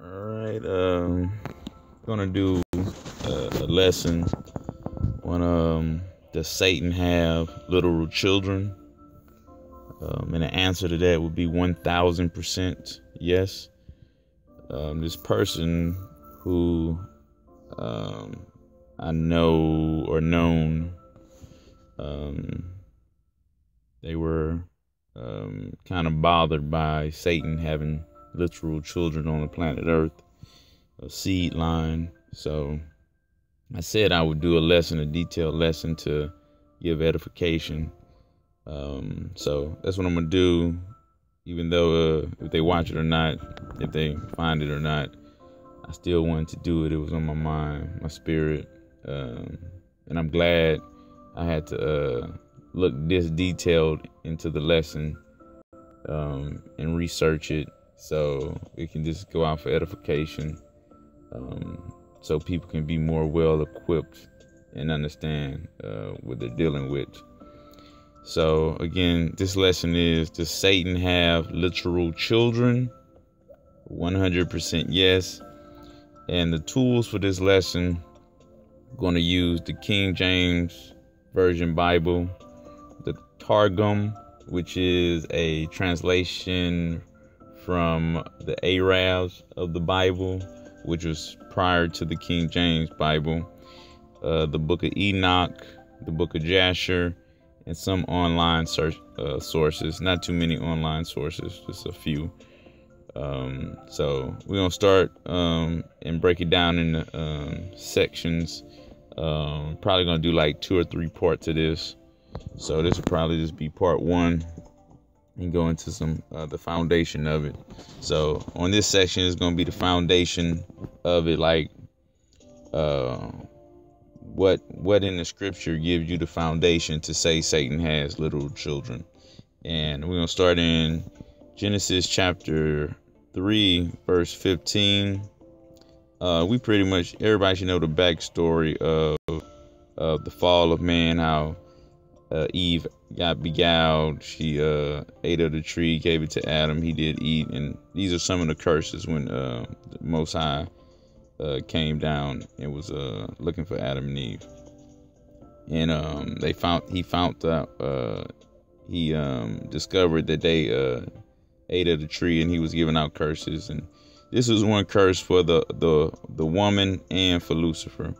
All right, gonna do a lesson on does Satan have literal children? And the answer to that would be 1000% yes. This person who I know or known, they were kind of bothered by Satan having literal children on the planet Earth, a seed line. So I said I would do a detailed lesson to give edification. So that's what I'm gonna do, even though if they watch it or not, if they find it or not, I still wanted to do it. It was on my mind, my spirit, and I'm glad I had to look this detailed into the lesson and research it, so it can just go out for edification, so people can be more well equipped and understand what they're dealing with. So again, this lesson is, does Satan have literal children? 100% yes. And the tools for this lesson, I'm going to use the King James Version Bible, the Targum, which is a translation from the Arabs of the Bible, which was prior to the King James Bible, the book of Enoch, the book of Jasher, and some online sources. Not too many online sources, just a few. So we're gonna start and break it down into sections. Probably gonna do like 2 or 3 parts of this. So this will probably just be part 1 and go into some the foundation of it. So on this section is gonna be the foundation of it, like what in the scripture gives you the foundation to say Satan has literal children. And we're gonna start in Genesis chapter 3 verse 15. We pretty much, everybody should know the backstory of the fall of man, how Eve got beguiled. She ate of the tree, gave it to Adam. He did eat, and these are some of the curses when the Most High came down and was looking for Adam and Eve. And he discovered that they ate of the tree, and he was giving out curses. And this was one curse for the woman and for Lucifer.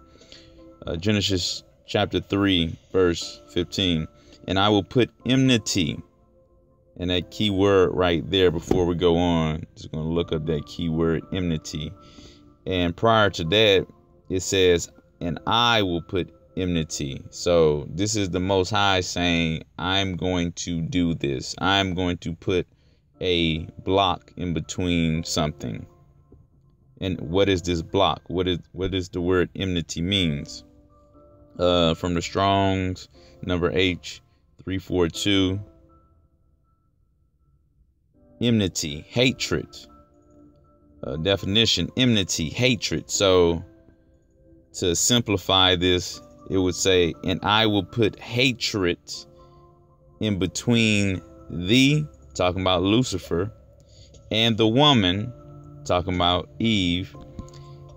Genesis chapter 3 verse 15. And I will put enmity, and that key word right there before we go on, just going to look up that key word, enmity. And prior to that, it says, and I will put enmity. So this is the Most High saying, I'm going to do this. I'm going to put a block in between something. And what is this block? What is the word enmity means? From the Strong's number H342. Enmity, hatred. Definition, enmity, hatred. So to simplify this, it would say, and I will put hatred in between thee, talking about Lucifer, and the woman, talking about Eve,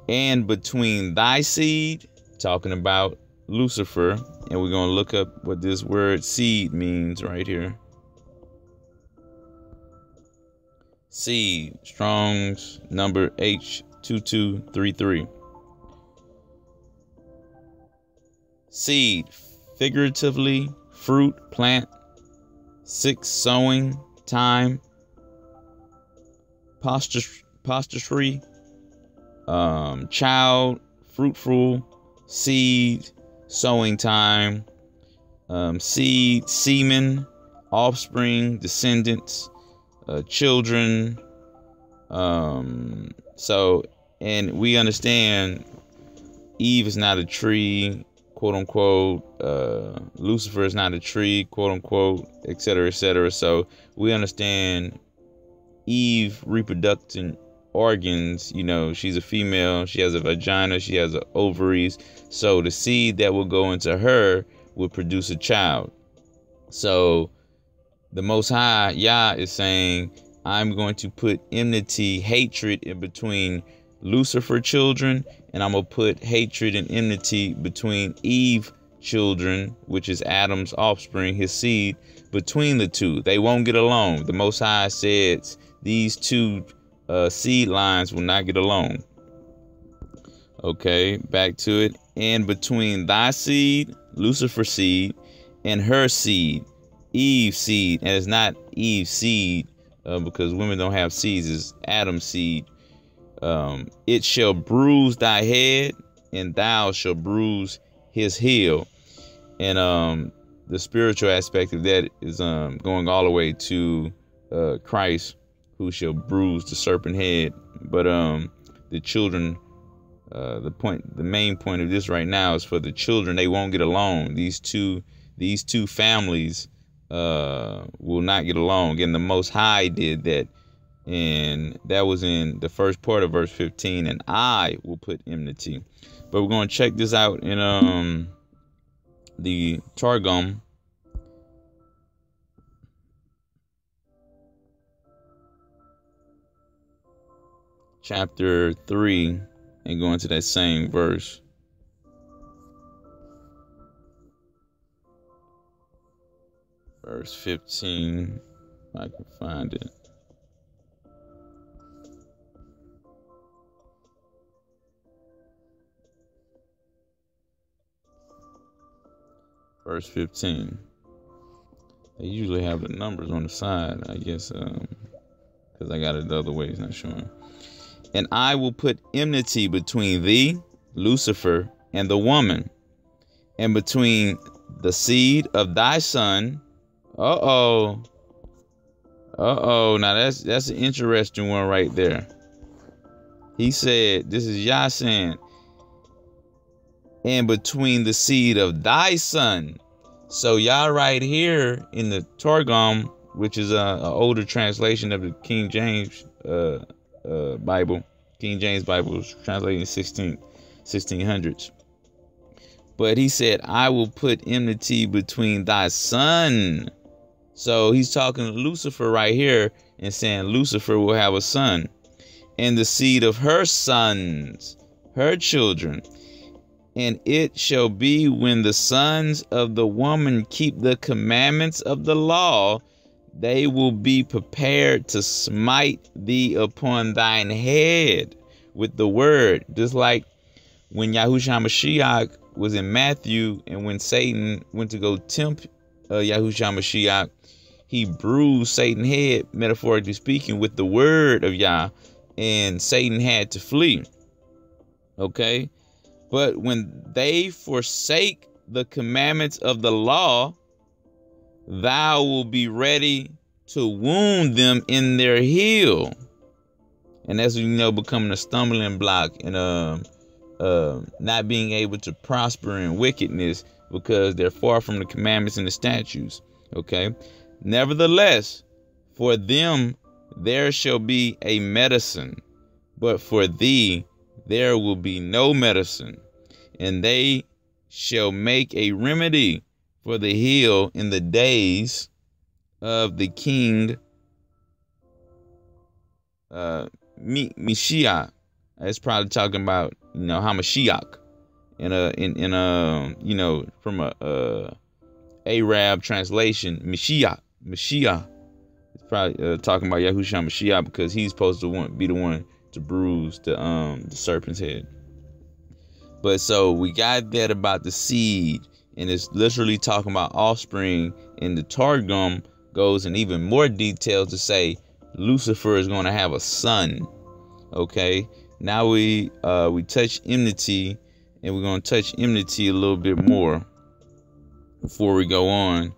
and between thy seed, talking about Lucifer. And we're going to look up what this word seed means right here. Seed, Strong's number H2233. Seed, figuratively, fruit, plant, 6 sowing, time, posture, child, fruitful, seed, sowing time, seed, semen, offspring, descendants, children. So, and we understand Eve is not a tree, quote unquote. Lucifer is not a tree, quote unquote, etc., etc. So we understand Eve reproducing organs. You know, she's a female. She has a vagina. She has ovaries. So the seed that will go into her will produce a child. So the Most High, YAH, is saying, I'm going to put enmity, hatred in between Lucifer children, and I'm going to put hatred and enmity between Eve children, which is Adam's offspring, his seed, between the two. They won't get along. The Most High says these two seed lines will not get along. Okay, back to it. And between thy seed, Lucifer's seed, and her seed, Eve's seed, and it's not Eve's seed because women don't have seeds, it's Adam's seed. It shall bruise thy head, and thou shall bruise his heel. And the spiritual aspect of that is going all the way to Christ, who shall bruise the serpent head. But the children, the main point of this right now is for the children. They won't get along. These two families will not get along, and the Most High did that. And that was in the first part of verse 15. And I will put enmity. But we're going to check this out in the Targum. Chapter 3, and go into that same verse. Verse 15, if I can find it. Verse 15. They usually have the numbers on the side, I guess, because I got it the other way. It's not showing. And I will put enmity between thee, Lucifer, and the woman, and between the seed of thy son. Now that's an interesting one right there. He said, this is YAH saying, and between the seed of thy son. So y'all right here in the Targum, which is an older translation of the King James Bible. King James Bible was translated in 1600s. But he said, I will put enmity between thy son. So he's talking to Lucifer right here and saying Lucifer will have a son, and the seed of her sons, her children. And it shall be when the sons of the woman keep the commandments of the law, they will be prepared to smite thee upon thine head with the word. Just like when Yahushua Mashiach was in Matthew, and when Satan went to go tempt Yahushua Mashiach, he bruised Satan's head, metaphorically speaking, with the word of Yah, and Satan had to flee. Okay? But when they forsake the commandments of the law, thou will be ready to wound them in their heel. And that's, becoming a stumbling block and not being able to prosper in wickedness because they're far from the commandments and the statutes. Okay. Nevertheless, for them there shall be a medicine, but for thee there will be no medicine. And they shall make a remedy for the heel in the days of the king Mashiach. It's probably talking about Hamashiach from a Arab translation, Mashiach. It's probably talking about Yahushua Mashiach, because he's supposed to be the one to bruise the serpent's head. But so we got that about the seed, and it's literally talking about offspring. And the Targum goes in even more detail to say Lucifer is going to have a son. Okay, now we touch enmity, and we're going to touch enmity a little bit more before we go on,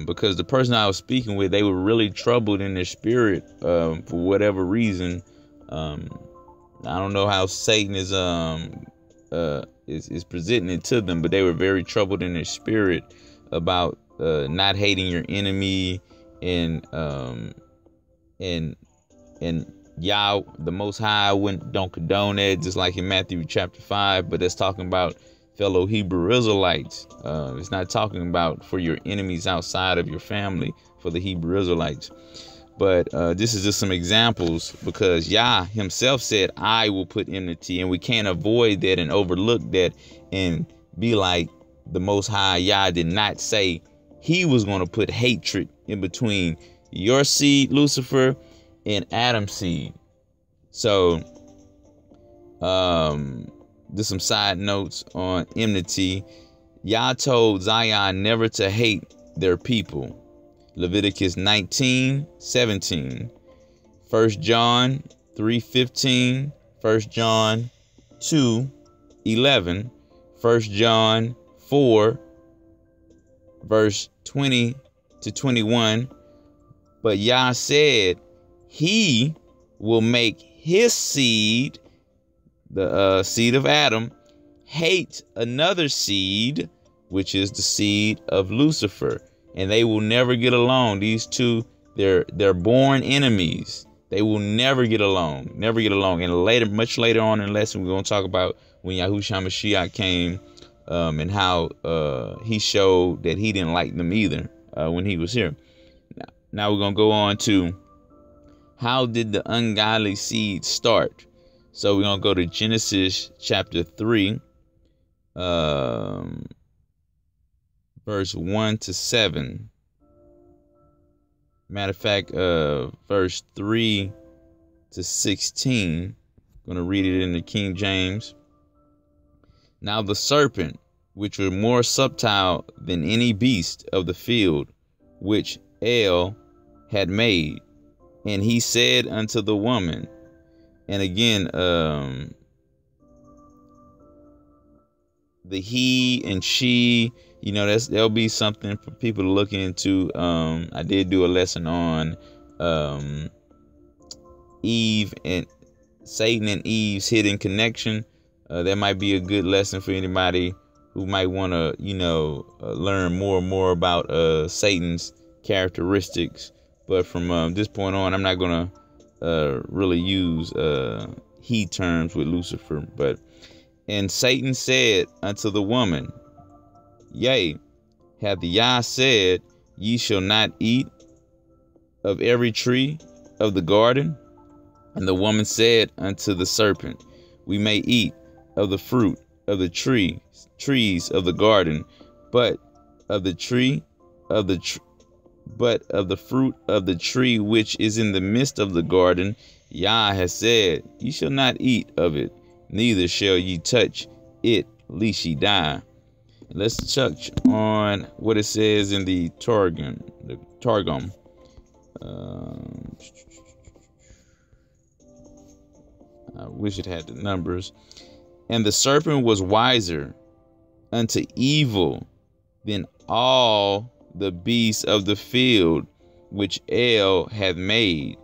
because the person I was speaking with, they were really troubled in their spirit for whatever reason. I don't know how Satan is presenting it to them, but they were very troubled in their spirit about not hating your enemy, and Yah, the Most High, don't condone that, just like in Matthew chapter 5. But that's talking about fellow Hebrew Israelites. It's not talking about for your enemies outside of your family, for the Hebrew Israelites. But this is just some examples, because Yah himself said, I will put enmity, and we can't avoid that and overlook that and be like, the Most High Yah did not say he was going to put hatred in between your seed, Lucifer, and Adam's seed. So just some side notes on enmity. Yah told Zion never to hate their people. Leviticus 19:17, 1 John 3:15, 1 John 2:11, 1 John 4, verse 20 to 21. But Yah said he will make his seed, the seed of Adam, hate another seed, which is the seed of Lucifer. And they will never get along. These two, they're born enemies. They will never get along. Never get along. And later, much later on in the lesson, we're going to talk about when Yahushua Mashiach came, and how he showed that he didn't like them either when he was here. Now we're going to go on to how did the ungodly seed start? So we're going to go to Genesis chapter 3. Verse 1 to 7. Matter of fact, verse 3 to 16. I'm going to read it in the King James. Now the serpent, which was more subtle than any beast of the field, which El had made, and he said unto the woman, and again, the he and she, there'll be something for people to look into. I did do a lesson on Eve and Satan and Eve's hidden connection. That might be a good lesson for anybody who might want to, learn more and more about Satan's characteristics. But from this point on, I'm not going to really use he terms with Lucifer. But and Satan said unto the woman, Yea, hath Yah said, ye shall not eat of every tree of the garden? And the woman said unto the serpent, we may eat of the fruit of the trees of the garden, but of the fruit of the tree which is in the midst of the garden, Yah has said, ye shall not eat of it, neither shall ye touch it, lest ye die. Let's touch on what it says in the Targum. I wish it had the numbers. And the serpent was wiser unto evil than all the beasts of the field which El hath made.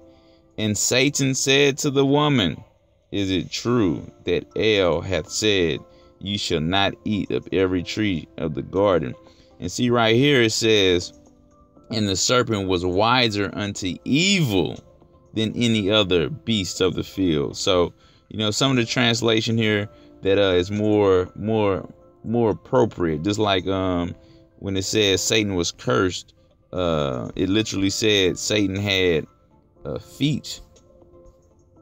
And Satan said to the woman, is it true that El hath said, you shall not eat of every tree of the garden? And see right here it says, and the serpent was wiser unto evil than any other beast of the field. So, some of the translation here that is more appropriate. Just like when it says Satan was cursed, it literally said Satan had feet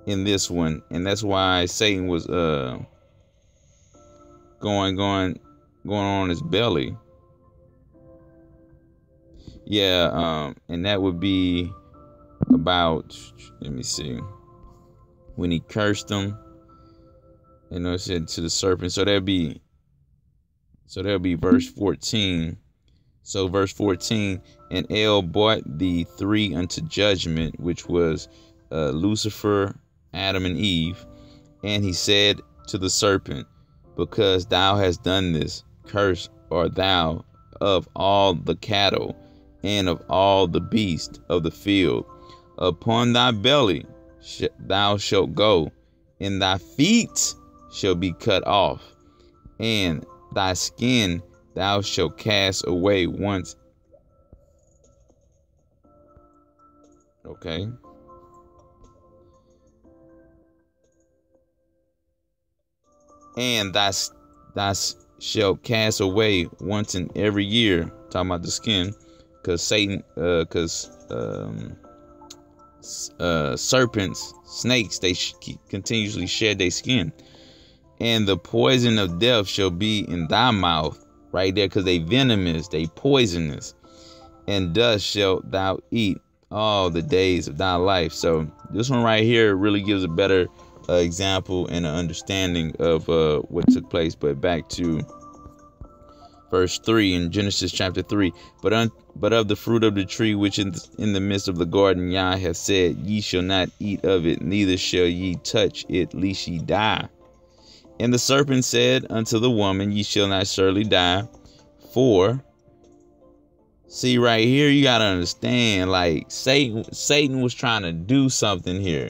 in this one, and that's why Satan was going on his belly. Yeah, and that would be about, let me see, when he cursed them. It said to the serpent. So that'll be verse 14. So verse 14, and El brought the three unto judgment, which was Lucifer, Adam, and Eve. And he said to the serpent, because thou hast done this, cursed art thou of all the cattle and of all the beasts of the field. Upon thy belly thou shalt go, and thy feet shall be cut off, and thy skin thou shalt cast away once. Okay. And thou shalt cast away once in every year. Talking about the skin, because Satan, serpents, snakes, they continuously shed their skin. And the poison of death shall be in thy mouth, right there, because they venomous, they poisonous. And dust shalt thou eat all the days of thy life. So this one right here really gives a better example and an understanding of what took place. But back to verse 3 in Genesis chapter 3. But of the fruit of the tree which is in the midst of the garden, YAH hath said, ye shall not eat of it, neither shall ye touch it, lest ye die. And the serpent said unto the woman, ye shall not surely die. For, see right here, you got to understand, like Satan was trying to do something here.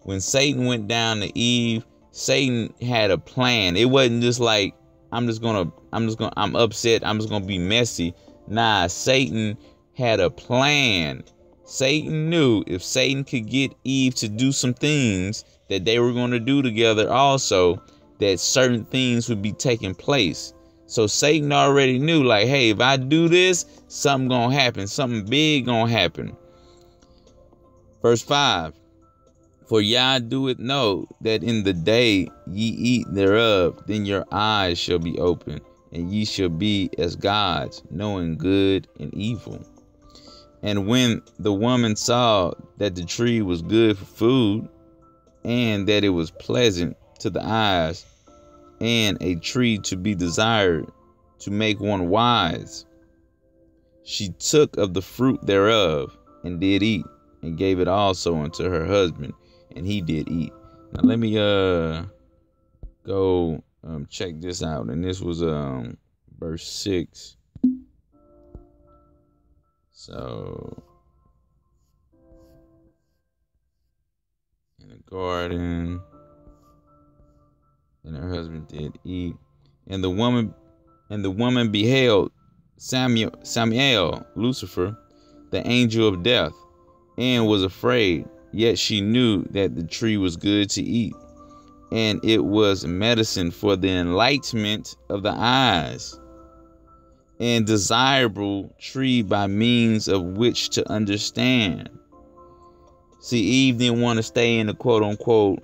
When Satan went down to Eve, Satan had a plan. It wasn't just like, I'm upset, I'm just gonna be messy. Nah, Satan had a plan. Satan knew if Satan could get Eve to do some things that they were going to do together also, that certain things would be taking place. So Satan already knew, like, hey, if I do this, something gonna happen, something big gonna happen. Verse 5. For YAH doeth know that in the day ye eat thereof, then your eyes shall be opened, and ye shall be as gods, knowing good and evil. And when the woman saw that the tree was good for food, and that it was pleasant to the eyes, and a tree to be desired to make one wise, she took of the fruit thereof, and did eat, and gave it also unto her husband, and he did eat. Now let me go check this out. And this was verse 6. So in the garden, and her husband did eat. And the woman beheld Samael, Lucifer, the angel of death, and was afraid. Yet she knew that the tree was good to eat, and it was medicine for the enlightenment of the eyes, and desirable tree by means of which to understand. See, Eve didn't want to stay in the quote unquote,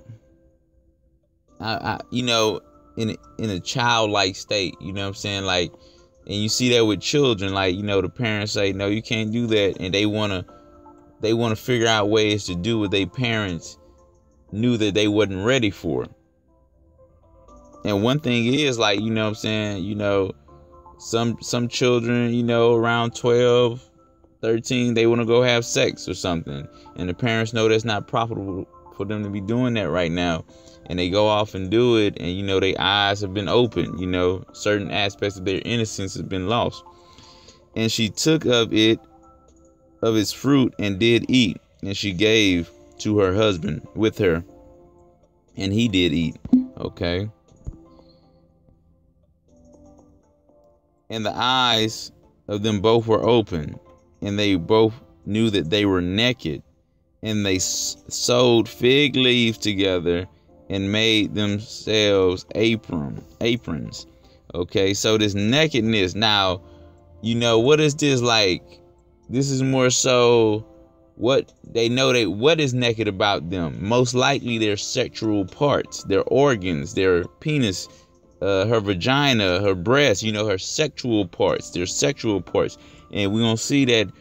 in a childlike state. You know what I'm saying? Like, and you see that with children. Like, the parents say, no, you can't do that, and they want to figure out ways to do what their parents knew that they wasn't ready for. And one thing is, like, you know what I'm saying, some children, around 12, 13, they want to go have sex or something. And the parents know that's not profitable for them to be doing that right now. And they go off and do it. And, their eyes have been opened. Certain aspects of their innocence have been lost. And she took of its fruit, and did eat. And she gave to her husband with her, and he did eat. Okay. And the eyes of them both were open, and they both knew that they were naked. And they sewed fig leaves together, and made themselves aprons. Okay, so this nakedness. Now, what is this like? This is more so what they know, what is naked about them. Most likely their sexual parts, their organs, their penis, her vagina, her breast, her sexual parts, their sexual parts. And we're going to see that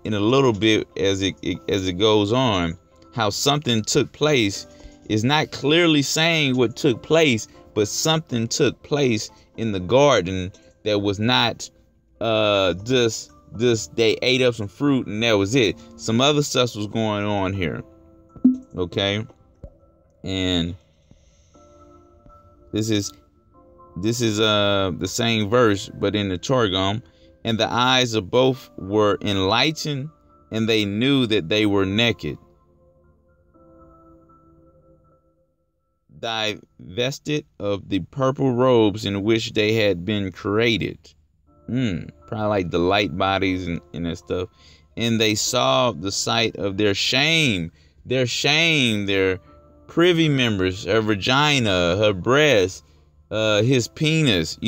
in a little bit as it goes on, how something took place. Is not clearly saying what took place, but something took place in the garden that was not just they ate up some fruit and that was it. Some other stuff was going on here. Okay. And this is the same verse, but in the Targum. And the eyes of both were enlightened, and they knew that they were naked. Divested of the purple robes in which they had been created. Probably like the light bodies and that stuff. And they saw the sight of their shame, their privy members, her vagina, her breast, his penis,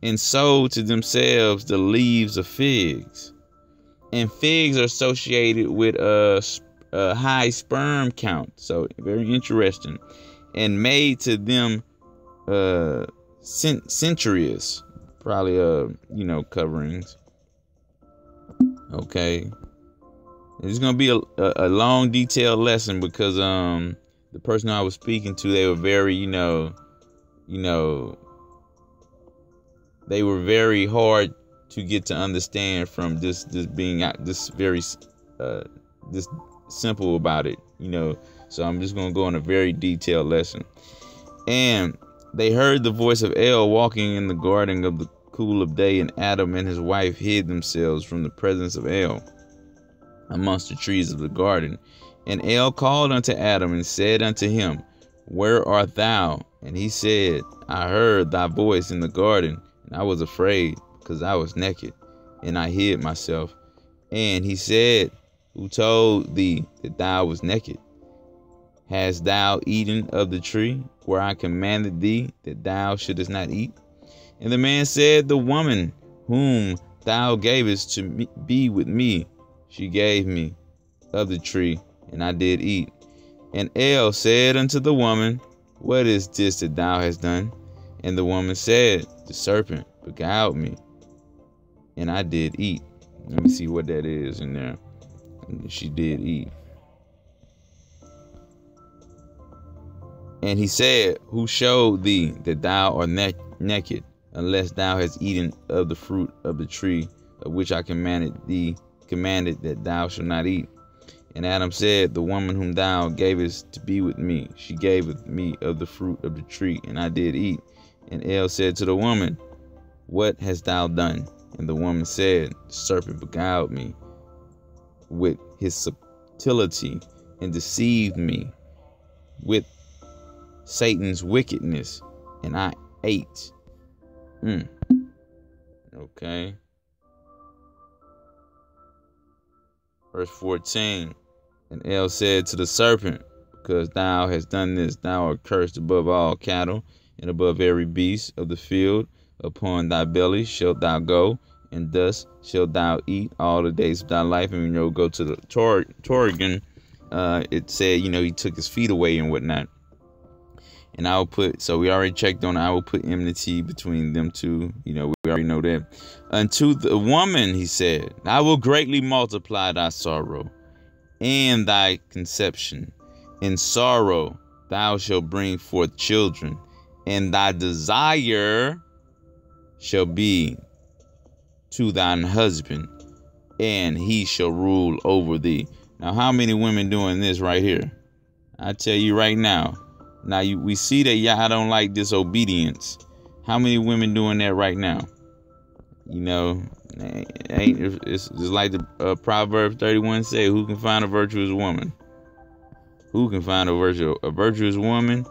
and sewed to themselves the leaves of figs. And figs are associated with high sperm count. So very interesting. And made to them centuries, probably coverings. Okay, it's gonna be a long, detailed lesson because the person I was speaking to, they were very they were very hard to get to understand from this being this very this simple about it, So I'm just gonna go on a very detailed lesson. And they heard the voice of El walking in the garden of the cool of day, and Adam and his wife hid themselves from the presence of El amongst the trees of the garden. And El called unto Adam and said unto him, Where art thou? And he said, I heard thy voice in the garden, and I was afraid, because I was naked, and I hid myself. And he said, Who told thee that thou was naked? Hast thou eaten of the tree where I commanded thee that thou shouldest not eat? And the man said, The woman whom thou gavest to be with me, she gave me of the tree, and I did eat. And El said unto the woman, What is this that thou hast done? And the woman said, The serpent beguiled me, and I did eat. Let me see what that is in there. She did eat. And he said, Who showed thee that thou art naked, unless thou hast eaten of the fruit of the tree of which I commanded that thou shalt not eat? And Adam said, The woman whom thou gavest to be with me, she gave with me of the fruit of the tree, and I did eat. And El said to the woman, What hast thou done? And the woman said, The serpent beguiled me with his subtlety, and deceived me with Satan's wickedness, and I ate. Okay. Verse 14. And El said to the serpent, Because thou hast done this, thou art cursed above all cattle, and above every beast of the field. Upon thy belly shalt thou go, and dust shalt thou eat all the days of thy life. And go to the Torrigan. It said, he took his feet away and whatnot. And I will put, so we already checked on it, I will put enmity between them two. We already know that. Unto the woman, he said, I will greatly multiply thy sorrow and thy conception. In sorrow thou shalt bring forth children, and thy desire shall be to thine husband, and he shall rule over thee. Now, how many women doing this right here? I tell you right now. Now, we see that YAH don't like disobedience. How many women doing that right now? It's like the Proverbs 31 say, who can find a virtuous woman? Who can find a virtuous woman?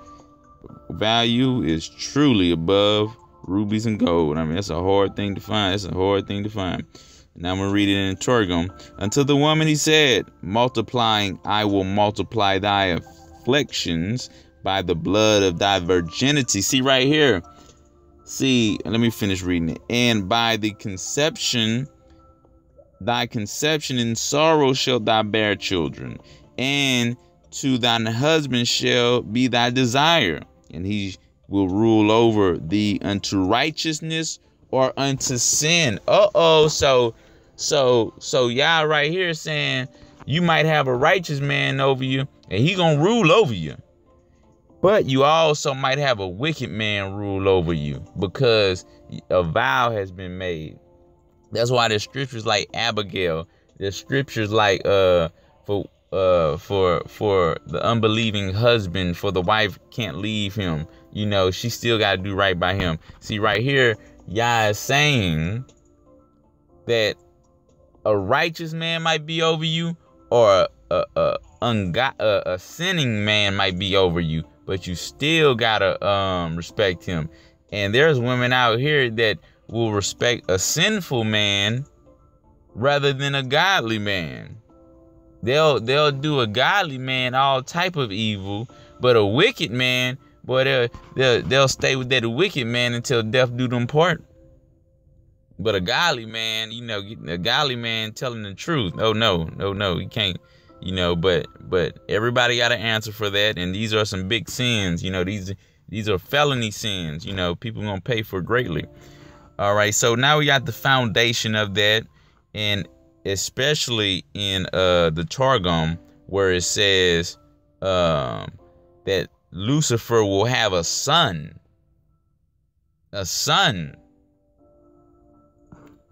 Value is truly above rubies and gold. That's a hard thing to find. Now I'm going to read it in Torgum. Unto the woman he said, Multiplying, I will multiply thy afflictions by the blood of thy virginity. See right here. See, let me finish reading it. And by the conception, thy conception in sorrow shalt thou bear children. And to thine husband shall be thy desire. And he will rule over thee unto righteousness or unto sin. So YAH right here saying you might have a righteous man over you and he gonna rule over you. But you also might have a wicked man rule over you because a vow has been made. That's why there's scriptures like Abigail. There's scriptures like for the unbelieving husband, for the wife can't leave him. She still got to do right by him. See right here, YAH is saying that a righteous man might be over you, or a sinning man might be over you. But you still gotta respect him. And there's women out here that will respect a sinful man rather than a godly man. They'll do a godly man all type of evil, but a wicked man, boy, they'll stay with that wicked man until death do them part. But a godly man, a godly man telling the truth. Oh no, you can't you know, but everybody got an answer for that. And these are some big sins, you know, these are felony sins, you know, people gonna pay for greatly. All right, so now we got the foundation of that, and especially in the Targum, where it says that Lucifer will have a son. A son.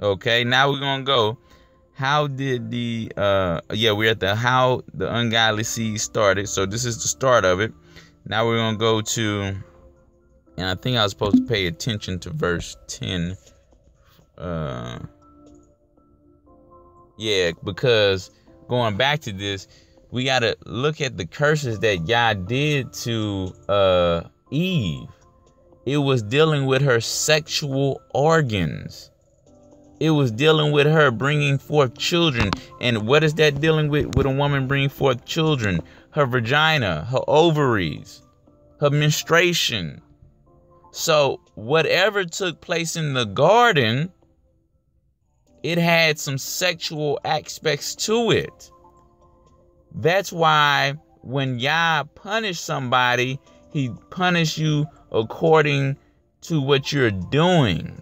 Okay, now we're gonna go. How did the we're at the how the ungodly seed started. So this is the start of it. Now we're gonna go to, and I think I was supposed to pay attention to verse 10. Because going back to this, we gotta look at the curses that YAH did to Eve. It was dealing with her sexual organs. It was dealing with her bringing forth children. And what is that dealing with a woman bringing forth children? Her vagina, her ovaries, her menstruation. So whatever took place in the garden, it had some sexual aspects to it. That's why when YAH punished somebody, he punished you according to what you're doing.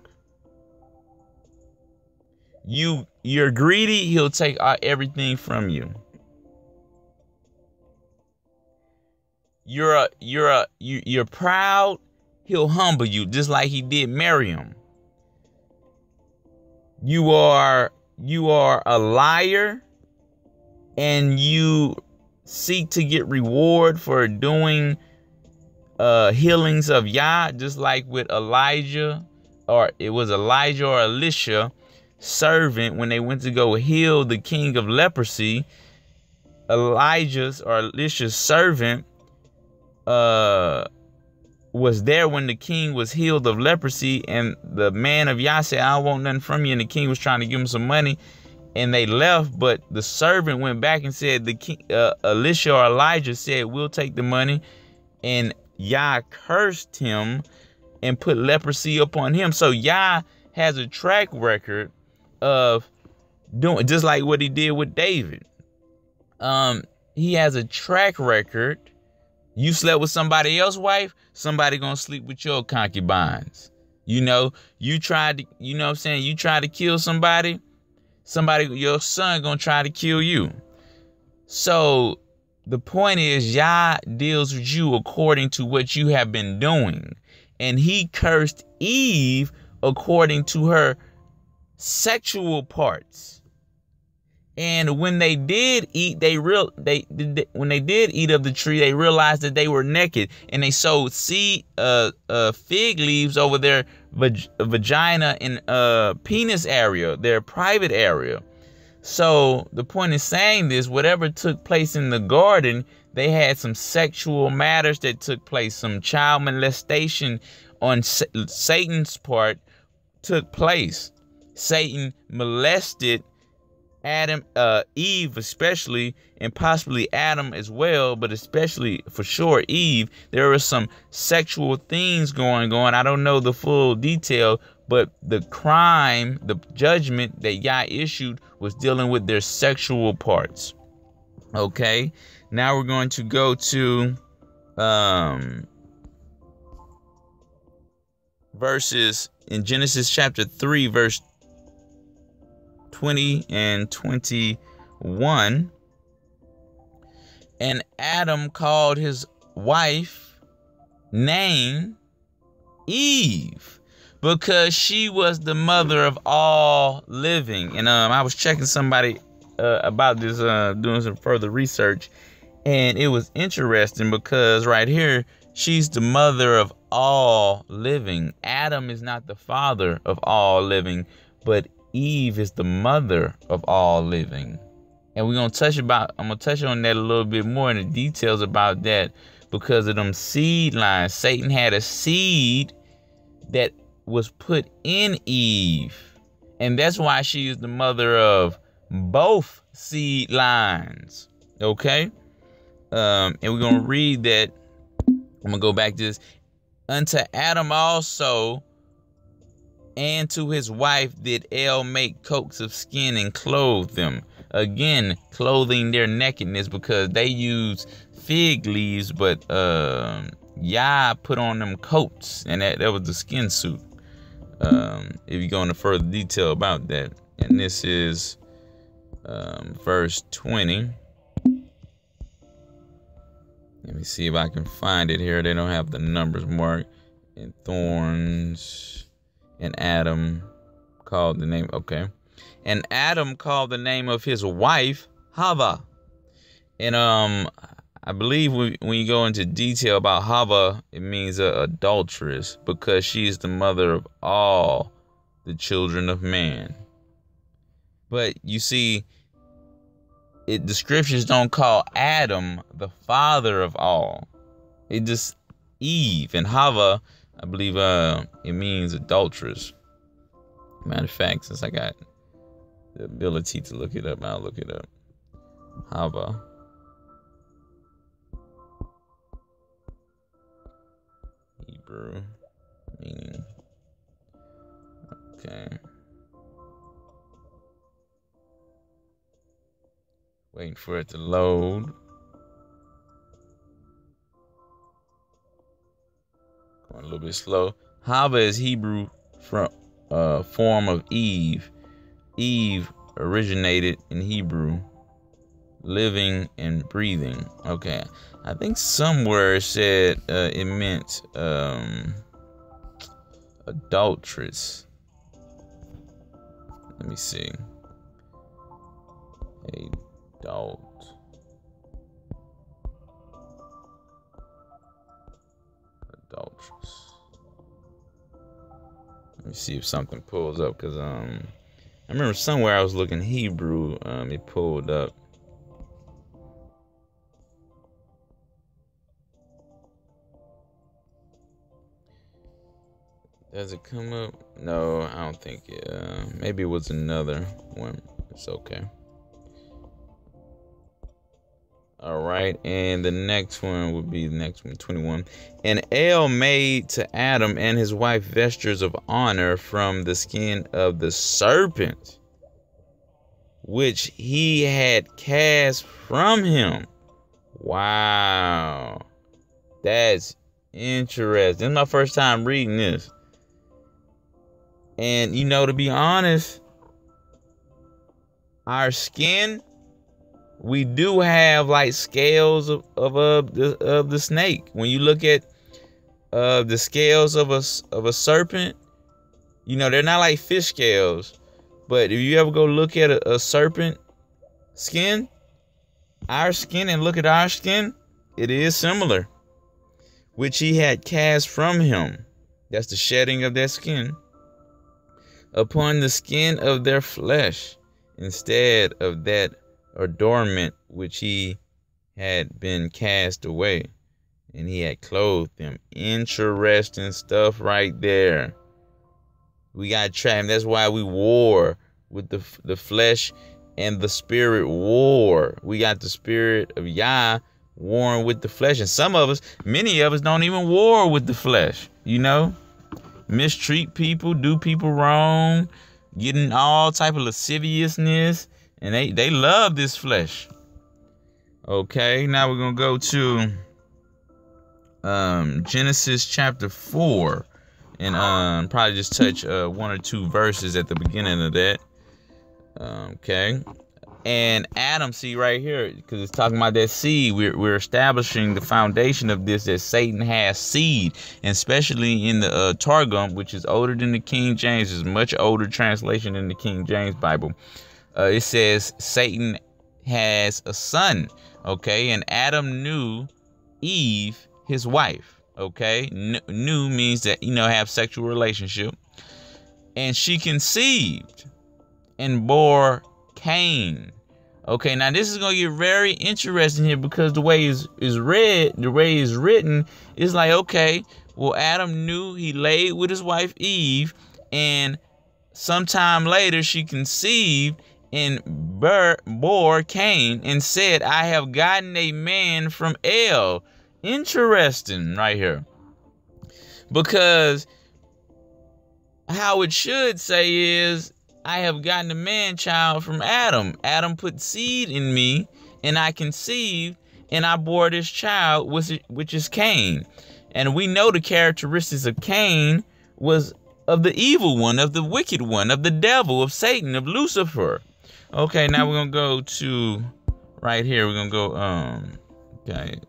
You're greedy, he'll take everything from you. You're proud, he'll humble you, just like he did Miriam. You are a liar, and you seek to get reward for doing healings of YAH, just like with Elijah, or it was Elijah or Elisha servant when they went to go heal the king of leprosy. Elijah's or Elisha's servant was there when the king was healed of leprosy, and the man of YAH said, I don't want nothing from you, and the king was trying to give him some money, and they left. But the servant went back and said, the king, Elisha or Elijah said, we'll take the money, and YAH cursed him and put leprosy upon him. So YAH has a track record of doing just like what he did with David. He has a track record. You slept with somebody else's wife, somebody gonna sleep with your concubines. You know, you tried to, you know what I'm saying, you tried to kill somebody, your son gonna try to kill you. So the point is, YAH deals with you according to what you have been doing. And he cursed Eve according to her sexual parts. And when they did eat, when they did eat of the tree, they realized that they were naked, and they sowed fig leaves over their vagina and penis area, their private area. So the point is saying this: whatever took place in the garden, they had some sexual matters that took place, some child molestation on Satan's part took place. Satan molested Adam, Eve especially, and possibly Adam as well, but especially for sure Eve. There were some sexual things going on. I don't know the full detail, but the crime, the judgment that YAH issued was dealing with their sexual parts. Okay, now we're going to go to verses in Genesis chapter 3, verse 20 and 21. And Adam called his wife name Eve, because she was the mother of all living. And I was checking somebody about this, doing some further research, and it was interesting because right here, she's the mother of all living. Adam is not the father of all living, but Eve is the mother of all living. And I'm gonna touch on that a little bit more in the details about that, because of them seed lines. Satan had a seed that was put in Eve, and that's why she is the mother of both seed lines. Okay, and we're gonna read that. I'm gonna go back to this. Unto Adam also and to his wife did El make coats of skin and clothe them. again, clothing their nakedness, because they use fig leaves, but YAH put on them coats, and that was the skin suit. If you go into further detail about that, and this is verse 20. Let me see if I can find it here. They don't have the numbers marked. And thorns, and Adam called the name. Okay. And Adam called the name of his wife Hava. And I believe when you go into detail about Hava, it means adulteress, because she is the mother of all the children of man. But you see, the scriptures don't call Adam the father of all. It just Eve, and Hava, I believe it means adulteress. Matter of fact, since I got the ability to look it up, I'll look it up. Hava. Hebrew meaning. Okay. Waiting for it to load. Going a little bit slow. Hava is Hebrew form of Eve. Eve originated in Hebrew, living and breathing. Okay, I think somewhere it said it meant adulteress. Let me see. Adulteress. Let me see if something pulls up, because I remember somewhere I was looking Hebrew, it pulled up. Does it come up? No, I don't think it. Maybe it was another one. It's okay. All right, and the next one would be the next one, 21. And El made to Adam and his wife vestures of honor from the skin of the serpent, which he had cast from him. Wow, that's interesting. This is my first time reading this. And, you know, to be honest, our skin, we do have like scales of the snake. When you look at the scales of a serpent, you know, they're not like fish scales. But if you ever go look at a serpent skin, our skin, and look at our skin, it is similar. Which he had cast from him. That's the shedding of that skin. Upon the skin of their flesh, instead of that adornment which he had been cast away, and he had clothed them. Interesting stuff right there. We got trapped. That's why we war with the flesh and the spirit war. We got the spirit of YAH warring with the flesh, and some of us, many of us, don't even war with the flesh. You know, mistreat people, do people wrong, getting all type of lasciviousness. And they love this flesh. Okay, now we're going to go to Genesis chapter 4. And probably just touch one or two verses at the beginning of that. Okay. And Adam, see right here, because it's talking about that seed. We're establishing the foundation of this, that Satan has seed. And especially in the Targum, which is older than the King James. Is much older translation than the King James Bible. It says Satan has a son, okay? And Adam knew Eve, his wife, okay? Knew means that, you know, have sexual relationship. And she conceived and bore Cain. Okay, now this is going to get very interesting here, because the way it's written, is like, okay, well, Adam knew, he laid with his wife Eve, and sometime later she conceived and bore Cain, and said, I have gotten a man from El. Interesting right here. Because how it should say is, I have gotten a man child from Adam. Adam put seed in me, and I conceived, and I bore this child, which is Cain. And we know the characteristics of Cain was of the evil one, of the wicked one, of the devil, of Satan, of Lucifer. Okay, now we're going to go to right here. We're going to go, okay,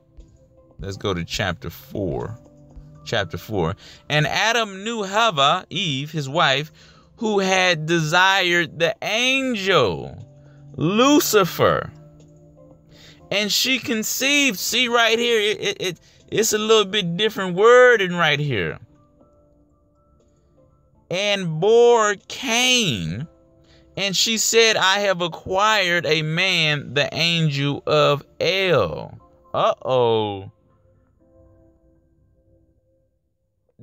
let's go to chapter 4. Chapter 4. And Adam knew Hava, Eve, his wife, who had desired the angel, Lucifer. And she conceived. See right here, it's a little bit different wording right here. And bore Cain. And she said, I have acquired a man, the angel of El. Uh-oh.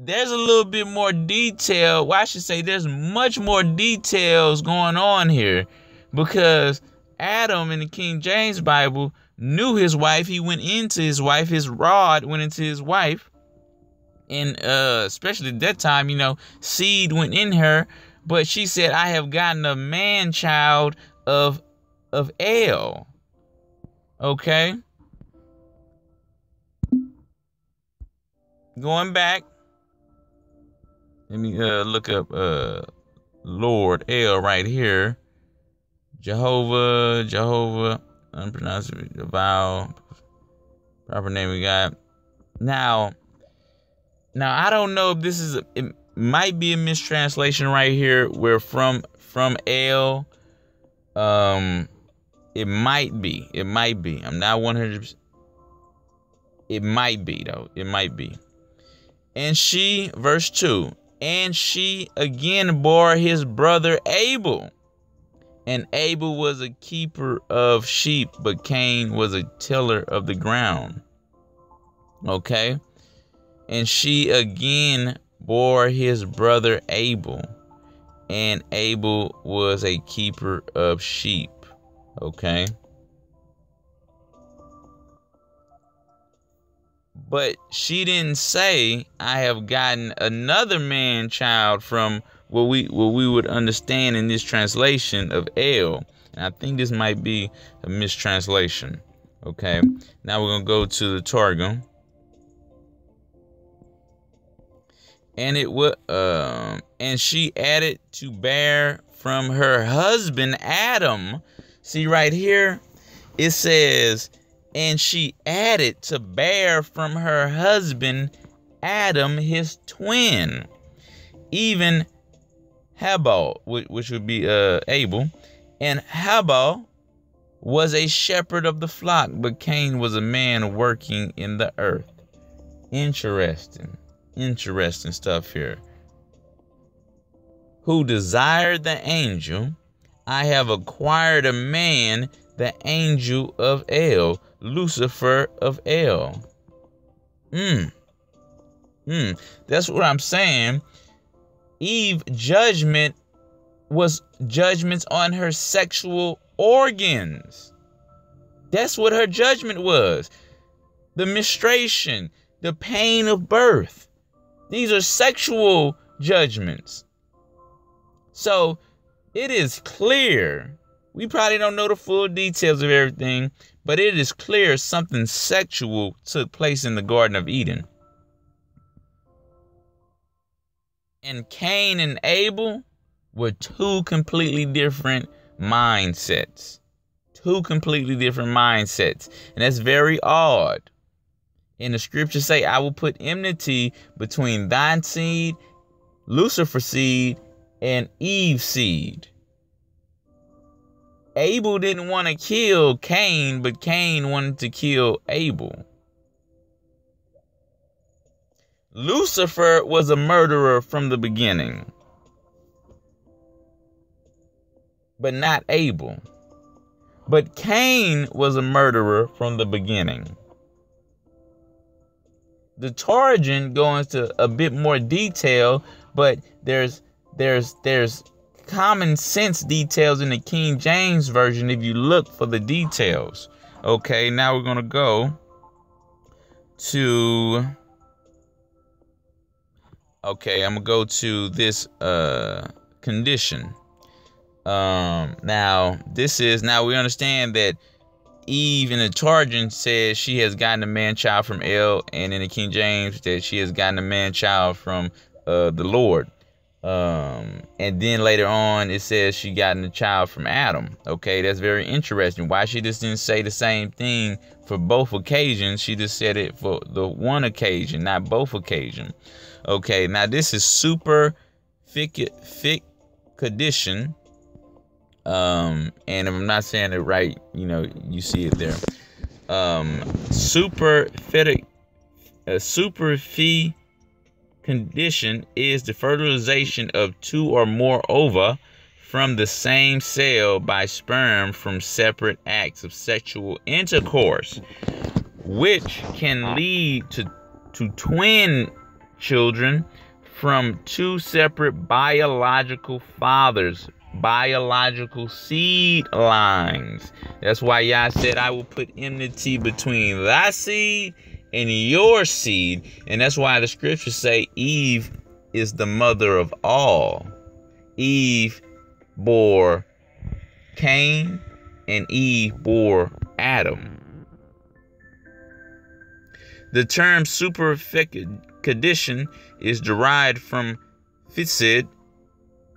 There's a little bit more detail. Well, I should say there's much more details going on here, because Adam in the King James Bible knew his wife. He went into his wife. His rod went into his wife. And especially at that time, seed went in her. But she said, I have gotten a man child of El. Okay. Going back. Let me look up Lord El right here. Jehovah, unpronounceable vowel, proper name we got. Now I don't know if this is it might be a mistranslation right here, where from El. It might be. I'm not 100%. It might be though. It might be. And she, verse 2. And she again bore his brother Abel. And Abel was a keeper of sheep, but Cain was a tiller of the ground. Okay. And she again bore his brother Abel. And Abel was a keeper of sheep. Okay. But she didn't say, I have gotten another man child from what we would understand in this translation of El. And I think this might be a mistranslation. Okay. Now we're going to go to the Targum. And it was, and she added to bear from her husband Adam. See right here, it says, and she added to bear from her husband Adam his twin, even Habal, which would be Abel. And Habal was a shepherd of the flock, but Cain was a man working in the earth. Interesting stuff here. Who desired the angel? I have acquired a man, the angel of El, Lucifer of El. That's what I'm saying. Eve judgment was judgments on her sexual organs. That's what her judgment was. The menstruation, the pain of birth. These are sexual judgments. So it is clear. We probably don't know the full details of everything, but it is clear something sexual took place in the Garden of Eden. And Cain and Abel were two completely different mindsets. And that's very odd. And the scriptures say, I will put enmity between thine seed, Lucifer's seed, and Eve's seed. Abel didn't want to kill Cain, but Cain wanted to kill Abel. Lucifer was a murderer from the beginning, but not Abel. But Cain was a murderer from the beginning. The Targum goes into a bit more detail, but there's common sense details in the King James Version if you look for the details. Okay, now we're going to go to... Okay, I'm going to go to this condition. Now we understand that Eve in the Targum says she has gotten a man child from El, and in the King James that she has gotten a man child from the Lord. And then later on it says she gotten a child from Adam. Okay, that's very interesting. Why she just didn't say the same thing for both occasions? She just said it for the one occasion, not both occasions. Okay, now this is super thick condition. And if I'm not saying it right, you see it there. Superfecundation condition is the fertilization of two or more ova from the same cell by sperm from separate acts of sexual intercourse, which can lead to twin children from two separate biological fathers, biological seed lines. That's why YAH said, I will put enmity between thy seed and your seed. And that's why the scriptures say Eve is the mother of all. Eve bore Cain and Eve bore Adam. The term superfecundation is derived from fecid,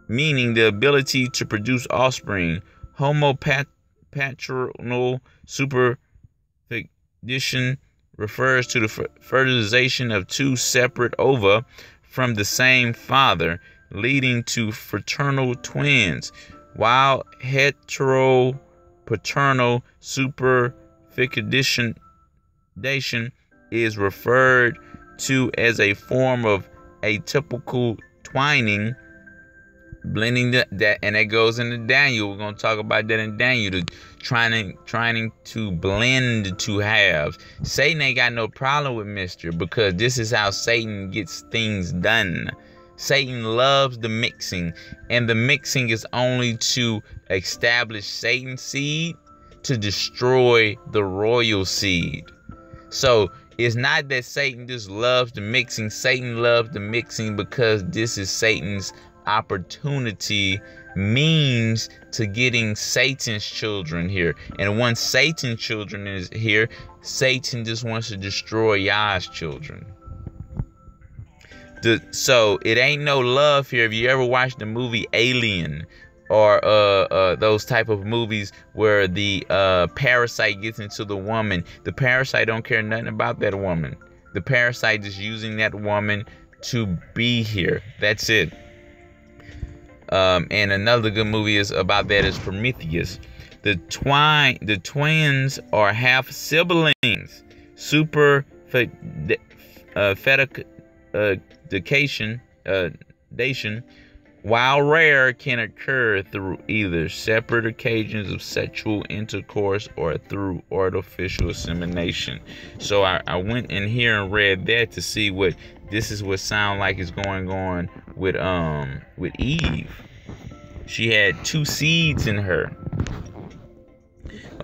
meaning the ability to produce offspring. Homopaternal superfecundation refers to the fertilization of two separate ova from the same father, leading to fraternal twins, while heteropaternal superfecundation is referred to as a form of atypical twining, blending that, and that goes into Daniel. We're going to talk about that in Daniel, the trying to blend two halves. Satan ain't got no problem with mixture, because this is how Satan gets things done. Satan loves the mixing, and the mixing is only to establish Satan's seed to destroy the royal seed. So it's not that Satan just loves the mixing. Satan loves the mixing because this is Satan's opportunity, means to getting Satan's children here. And once Satan's children is here, Satan just wants to destroy YAH's children. So it ain't no love here. If you ever watched the movie Alien, or those type of movies where the parasite gets into the woman, the parasite don't care nothing about that woman. The parasite is using that woman to be here. That's it. And another good movie about that is Prometheus. The twins are half siblings. Superfecundation, while rare, can occur through either separate occasions of sexual intercourse or through artificial insemination. So I went in here and read that to see what sound like is going on with Eve. She had two seeds in her.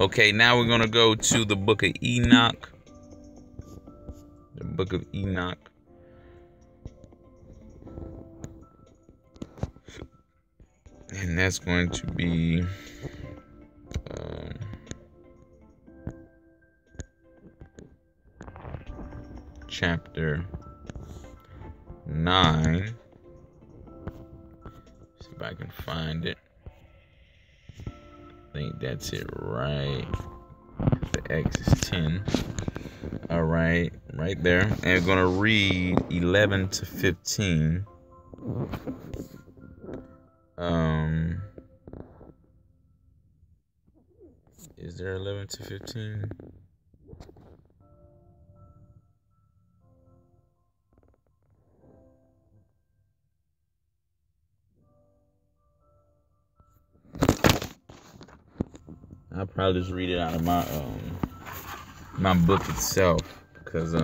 Okay, now we're gonna go to the book of Enoch. The book of Enoch. And that's going to be chapter 9. See if I can find it. I think that's it, right? The X is 10. All right, right there. And we're going to read 11 to 15. Is there 11 to 15? I'll probably just read it out of my book itself, because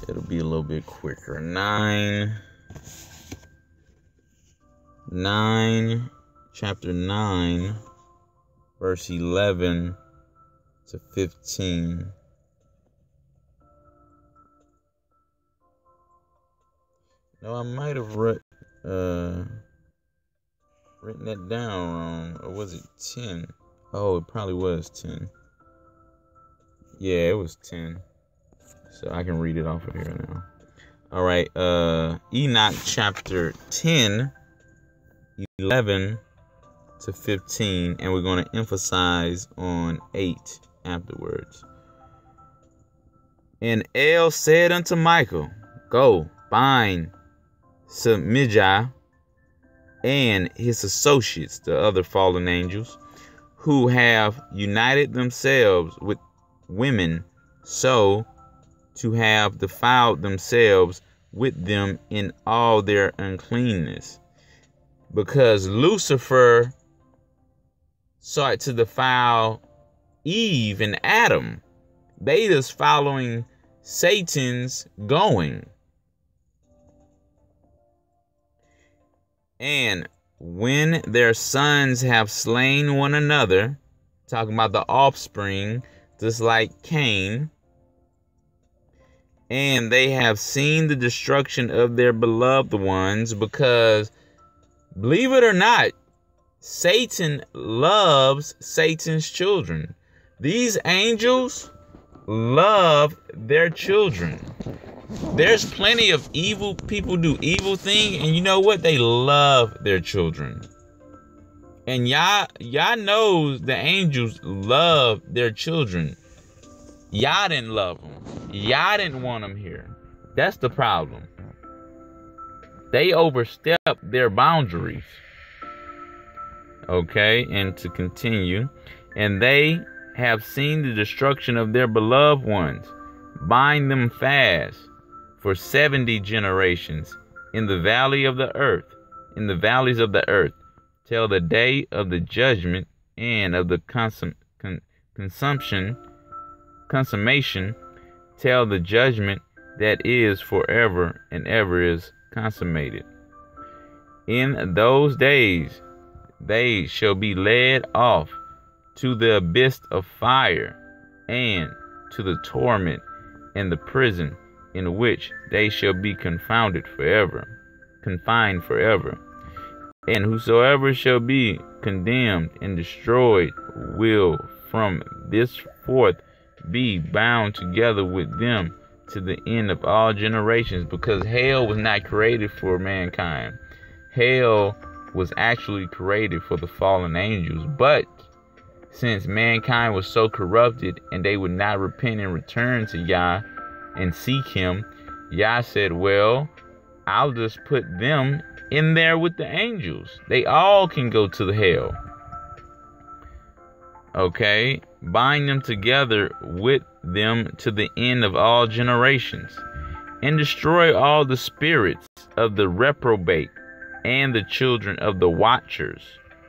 it'll be a little bit quicker. 9, chapter 9, verse 11 to 15. No, I might have read. written that down wrong. Or was it 10? Oh, it probably was 10. Yeah, it was 10. So I can read it off of here now. All right. Enoch chapter 10, 11 to 15. And we're going to emphasize on 8 afterwards. And El said unto Michael, Go, bind Semijah and his associates, the other fallen angels, who have united themselves with women, so to have defiled themselves with them in all their uncleanness. Because Lucifer sought to defile Eve and Adam. They just following Satan's going. And when their sons have slain one another, talking about the offspring, just like Cain, and they have seen the destruction of their beloved ones, because, believe it or not, Satan loves Satan's children. These angels love their children. There's plenty of evil people do evil things, and you know what? They love their children. And y'all knows the angels love their children. Y'all didn't love them. Y'all didn't want them here. That's the problem. They overstepped their boundaries. Okay, and to continue, and they have seen the destruction of their beloved ones. Bind them fast for 70 generations in the valley of the earth, in the valleys of the earth, till the day of the judgment and of the consummation, till the judgment that is forever and ever is consummated. In those days they shall be led off to the abyss of fire, and to the torment and the prison, in which they shall be confined forever. And whosoever shall be condemned and destroyed will from this forth be bound together with them to the end of all generations, because hell was not created for mankind. Hell was actually created for the fallen angels, but since mankind was so corrupted and they would not repent and return to Yah and seek him, Yah said, well, I'll just put them in there with the angels. They all can go to the hell. Okay? Bind them together with them to the end of all generations, and destroy all the spirits of the reprobate and the children of the watchers.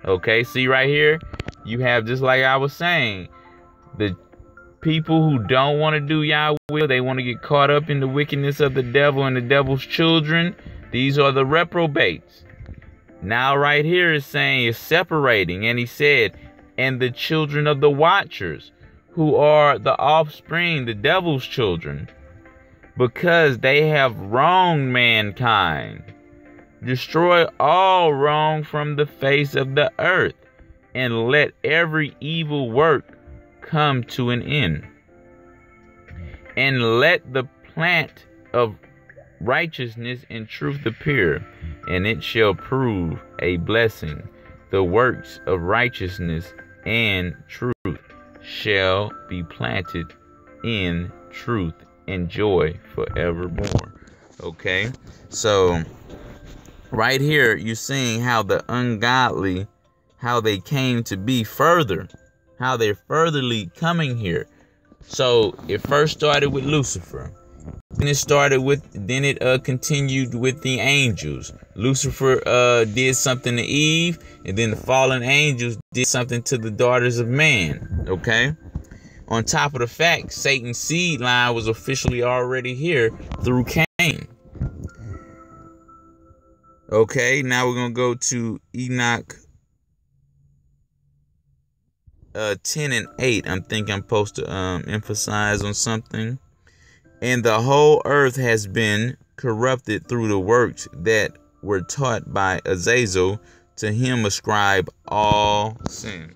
Okay? See right here? You have, just like I was saying, the people who don't want to do Yahweh will. They want to get caught up in the wickedness of the devil and the devil's children. These are the reprobates. Now right here is saying, is separating. And he said, and the children of the watchers, who are the offspring, the devil's children, because they have wronged mankind. Destroy all wrong from the face of the earth, and let every evil work come to an end. And let the plant of righteousness and truth appear, and it shall prove a blessing. The works of righteousness and truth shall be planted in truth and joy forevermore. Okay, so right here you're seeing how the ungodly, how they came to be further, how they're furtherly coming here. So it first started with Lucifer. Then it continued with the angels. Lucifer did something to Eve, and then the fallen angels did something to the daughters of man. Okay? On top of the fact, Satan's seed line was officially already here through Cain. Okay, now we're going to go to Enoch 10 and 8. I'm thinking I'm supposed to emphasize on something. And the whole earth has been corrupted through the works that were taught by Azazel to him ascribe all sin.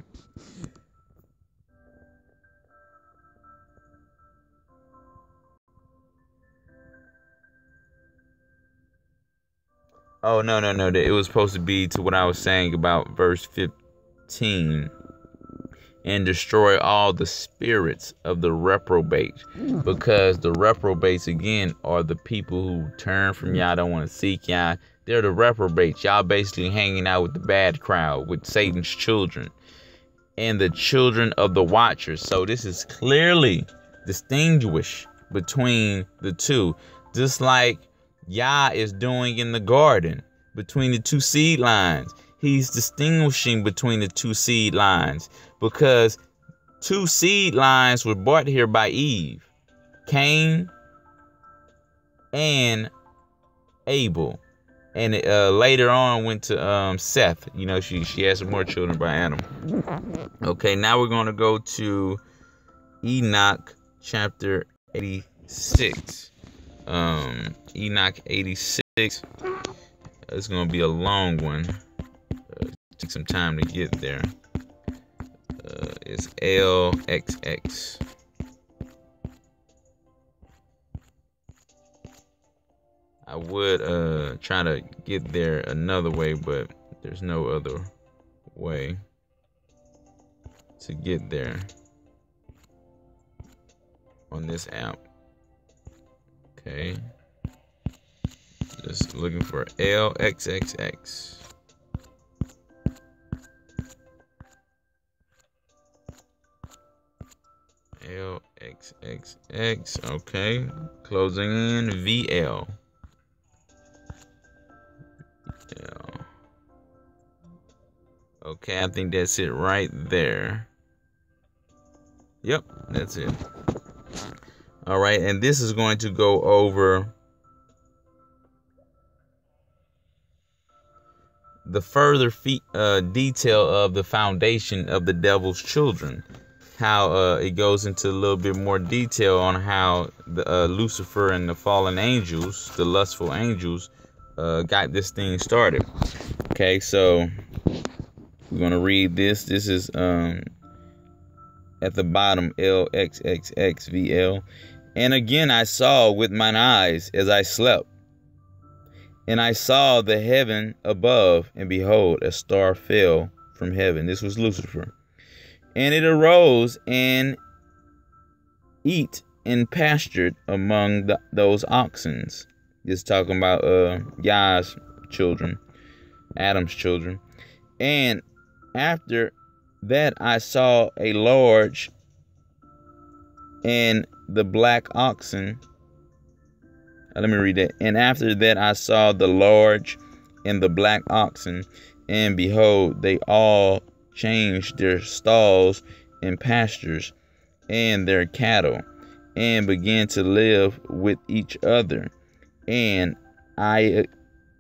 Oh, no. It was supposed to be to what I was saying about verse 15. And destroy all the spirits of the reprobate. Because the reprobates, again, are the people who turn from Yah, don't want to seek Yah. They're the reprobates. Y'all basically hanging out with the bad crowd, with Satan's children. And the children of the watchers. So this is clearly distinguished between the two. Just like Yah is doing in the garden between the two seed lines. He's distinguishing between the two seed lines because two seed lines were brought here by Eve, Cain and Abel, and later on went to Seth. You know, she had some more children by Adam. Okay, now we're going to go to Enoch chapter 86. Enoch 86. It's going to be a long one. Take some time to get there. It's LXX. I would try to get there another way, but there's no other way to get there on this app. Okay. Just looking for LXXX. LXXX. Okay. Closing in. VL. Okay, I think that's it right there. Yep, that's it. All right, and this is going to go over the further detail of the foundation of the devil's children. How it goes into a little bit more detail on how the Lucifer and the fallen angels, the lustful angels, got this thing started. Okay, so we're going to read this. This is at the bottom, LXXXVL. And again I saw with mine eyes as I slept. And I saw the heaven above, and behold, a star fell from heaven. This was Lucifer. And it arose and eat and pastured among those oxen. Just talking about YAH's children, Adam's children. And after that I saw a large and the black oxen. Let me read that. And after that I saw the large and the black oxen, and behold, they all changed their stalls and pastures and their cattle, and began to live with each other. And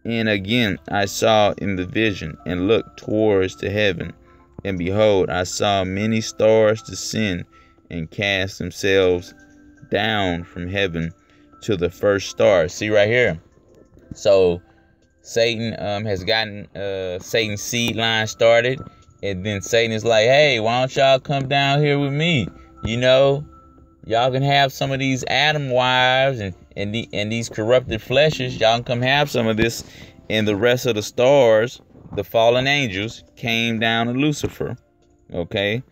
again I saw in the vision, and looked towards to heaven, and behold, I saw many stars descend and cast themselves down from heaven to the first star. See right here. So Satan has gotten Satan's seed line started, and then Satan is like, hey, why don't y'all come down here with me? You know, y'all can have some of these Adam wives and these corrupted fleshes. Y'all can come have some of this. And the rest of the stars, the fallen angels, came down to Lucifer. Okay.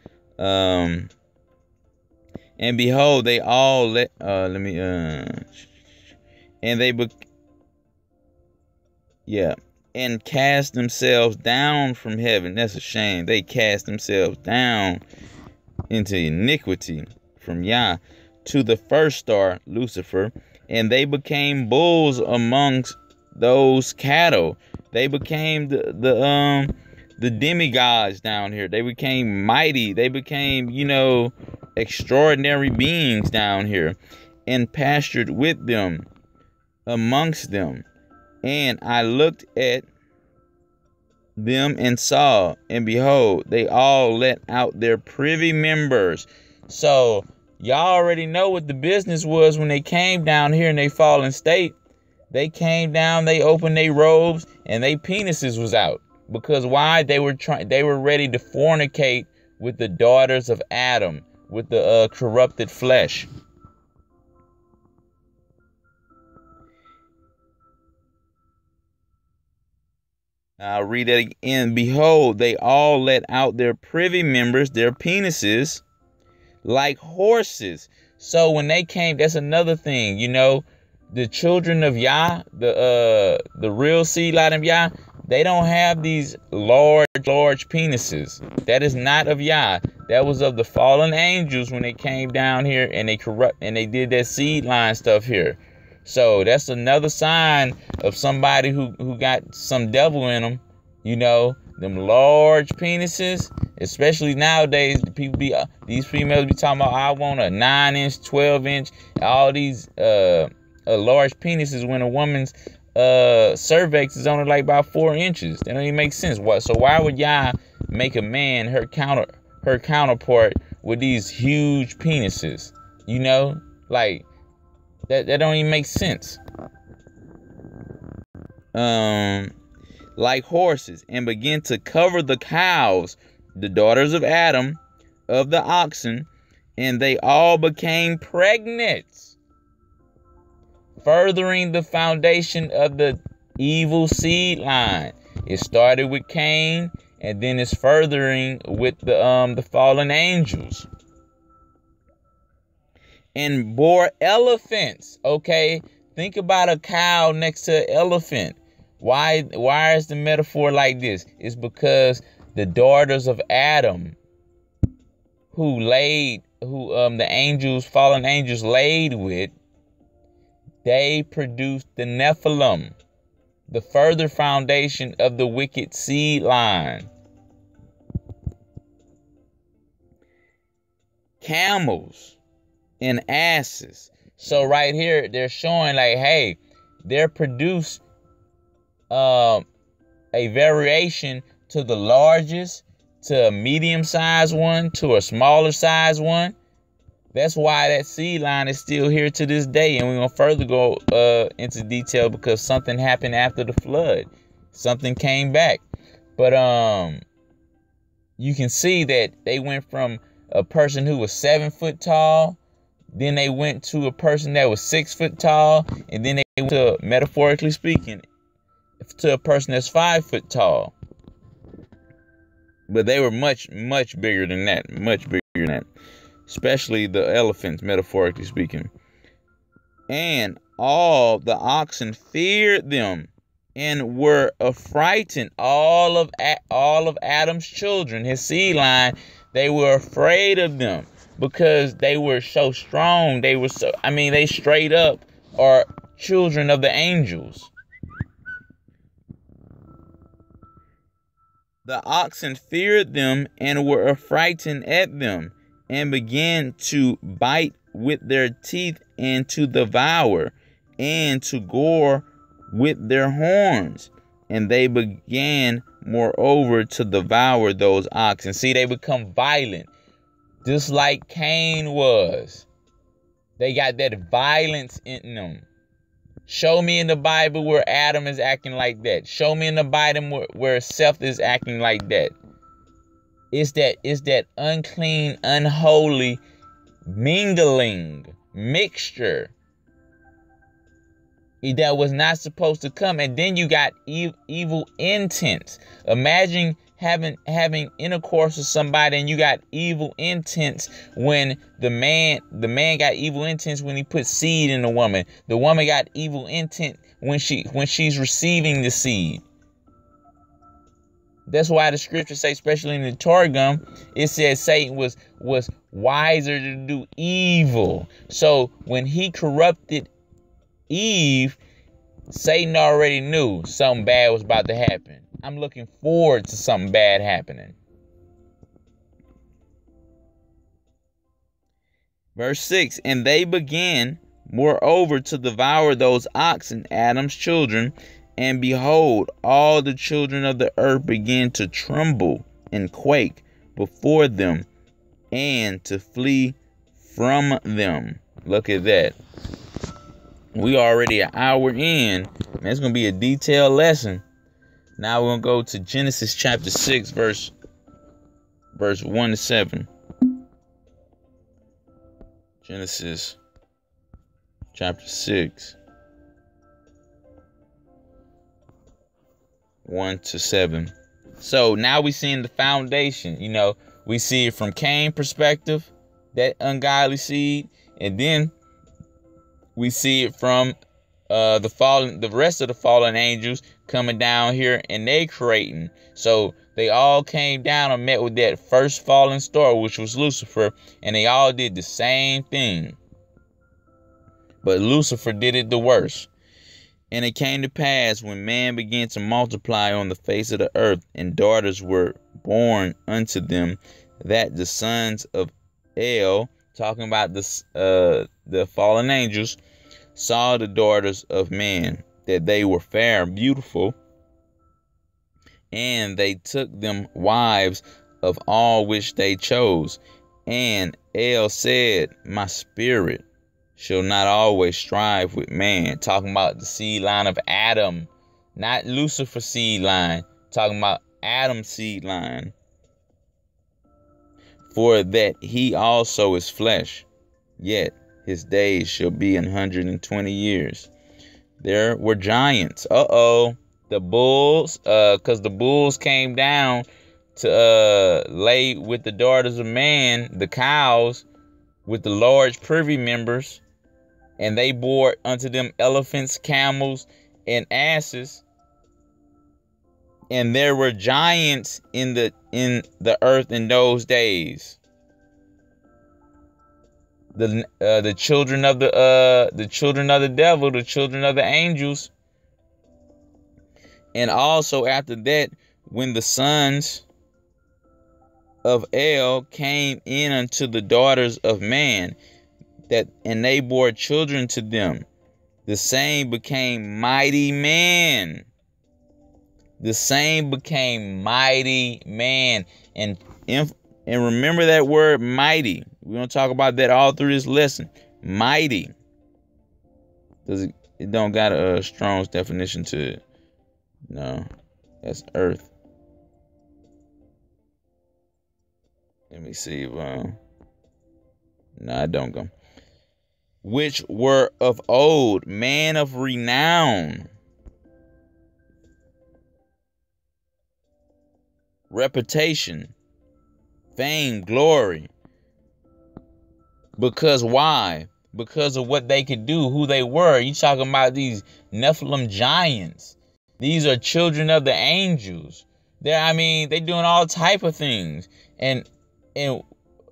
And behold, they all and cast themselves down from heaven. That's a shame. They cast themselves down into iniquity from Yah to the first star, Lucifer, and they became bulls amongst those cattle. They became the demigods down here. They became mighty. They became, extraordinary beings down here, and pastured with them amongst them. And I looked at them and saw, and behold, they all let out their privy members. So y'all already know what the business was when they came down here in their fallen state. They came down, they opened their robes, and their penises was out. Because why? They were ready to fornicate with the daughters of Adam, with the corrupted flesh. I'll read that again. Behold, they all let out their privy members, their penises, like horses. So when they came, that's another thing, the children of YAH, the real seed line of YAH, they don't have these large penises. That is not of YAH. That was of the fallen angels when they came down here and they did that seed line stuff here. So that's another sign of somebody who got some devil in them, them large penises. Especially nowadays, these females be talking about, I want a 9-inch, 12-inch, all these large penises when a woman's cervix is only like about 4 inches. That don't even make sense. So why would y'all make a man her counterpart with these huge penises? Like that don't even make sense. Like horses, and begin to cover the cows, the daughters of Adam, of the oxen, and they all became pregnant, furthering the foundation of the evil seed line. It started with Cain, and then it's furthering with the fallen angels. And bore elephants. Okay, think about a cow next to an elephant. Why is the metaphor like this? It's because the daughters of Adam, who the fallen angels laid with, they produced the Nephilim, the further foundation of the wicked seed line. Camels and asses. So right here, they're showing like, hey, they're produced a variation to the largest, to a medium-sized one, to a smaller-sized one. That's why that seed line is still here to this day. And we're going to further go into detail because something happened after the flood. Something came back. But you can see that they went from a person who was 7 foot tall. Then they went to a person that was 6 foot tall. And then they went to, metaphorically speaking, to a person that's 5 foot tall. But they were much, much bigger than that. Much bigger than that. Especially the elephants, metaphorically speaking. And all the oxen feared them and were affrighted. All of Adam's children, his seed line, they were afraid of them because they were so strong. They straight up are children of the angels. The oxen feared them and were affrighted at them, and began to bite with their teeth and to devour and to gore with their horns. And they began, moreover, to devour those oxen. See, they become violent, just like Cain was. They got that violence in them. Show me in the Bible where Adam is acting like that. Show me in the Bible where Seth is acting like that. It's that unclean, unholy mixture that was not supposed to come. And then you got evil intents. Imagine having intercourse with somebody and you got evil intents when the man got evil intents when he put seed in the woman. The woman got evil intent when she's receiving the seed. That's why the scriptures say, especially in the Targum, it says Satan was wiser to do evil. So when he corrupted Eve, Satan already knew something bad was about to happen. I'm looking forward to something bad happening. Verse 6, and they began, moreover, to devour those oxen, Adam's children, and behold, all the children of the earth began to tremble and quake before them, and to flee from them. Look at that. We already an hour in, and it's going to be a detailed lesson. Now we're going to go to Genesis chapter 6, verse 1 to 7. Genesis chapter 6, 1 to 7. So now we see in the foundation, we see it from Cain's perspective, that ungodly seed, and then we see it from the rest of the fallen angels coming down here and they creating. So they all came down and met with that first fallen star, which was Lucifer, and they all did the same thing. But Lucifer did it the worst. And it came to pass when man began to multiply on the face of the earth, and daughters were born unto them, that the sons of El, talking about the fallen angels, saw the daughters of man, that they were fair and beautiful, and they took them wives of all which they chose. And El said, my spirit shall not always strive with man. Talking about the seed line of Adam, not Lucifer's seed line. Talking about Adam's seed line. For that he also is flesh, yet his days shall be 120 years. There were giants. The bulls, because the bulls came down to lay with the daughters of man, the cows, with the large privy members, and they bore unto them elephants, camels, and asses. And there were giants in the earth in those days. The children of the devil, the children of the angels. And also after that, when the sons of El came in unto the daughters of man, and they bore children to them, the same became mighty man. The same became mighty man. And remember that word mighty. We're going to talk about that all through this lesson. Mighty. It don't got a Strong's definition to it. No, that's earth. Let me see if no, I don't go. Which were of old, man of renown, reputation, fame, glory. Because why? Because of what they could do, who they were. You talking about these Nephilim giants. These are children of the angels. They doing all type of things. And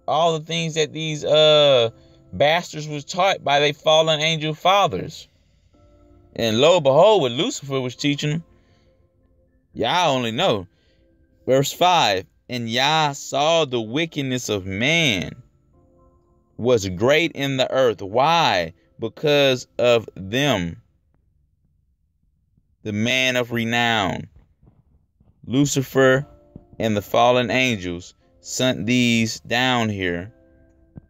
all the things that these bastards was taught by their fallen angel fathers. And lo and behold, what Lucifer was teaching them, y'all only know. Verse 5, and YAH saw the wickedness of man was great in the earth. Why? Because of them. The man of renown, Lucifer, and the fallen angels sent these down here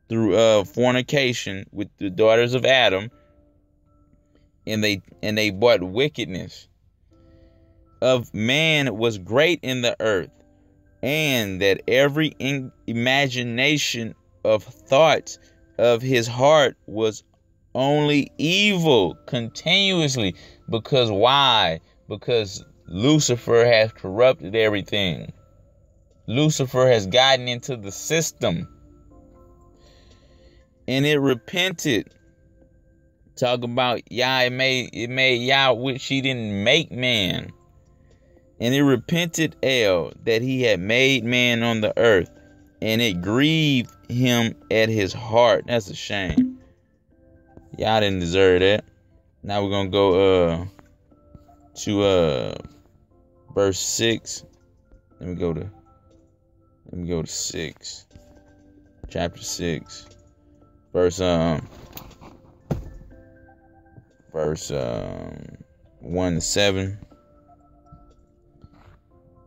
through fornication with the daughters of Adam, and they brought wickedness of man was great in the earth, and that every imagination of thoughts of his heart was only evil continuously. Because why? Because Lucifer has corrupted everything. Lucifer has gotten into the system. And it repented. Talk about YAH, it made YAH which he didn't make man. And it repented El that he had made man on the earth, and it grieved him at his heart. That's a shame. Y'all didn't deserve that. Now we're gonna go to verse 6. Let me go to 6. Chapter 6. Verse 1 to 7.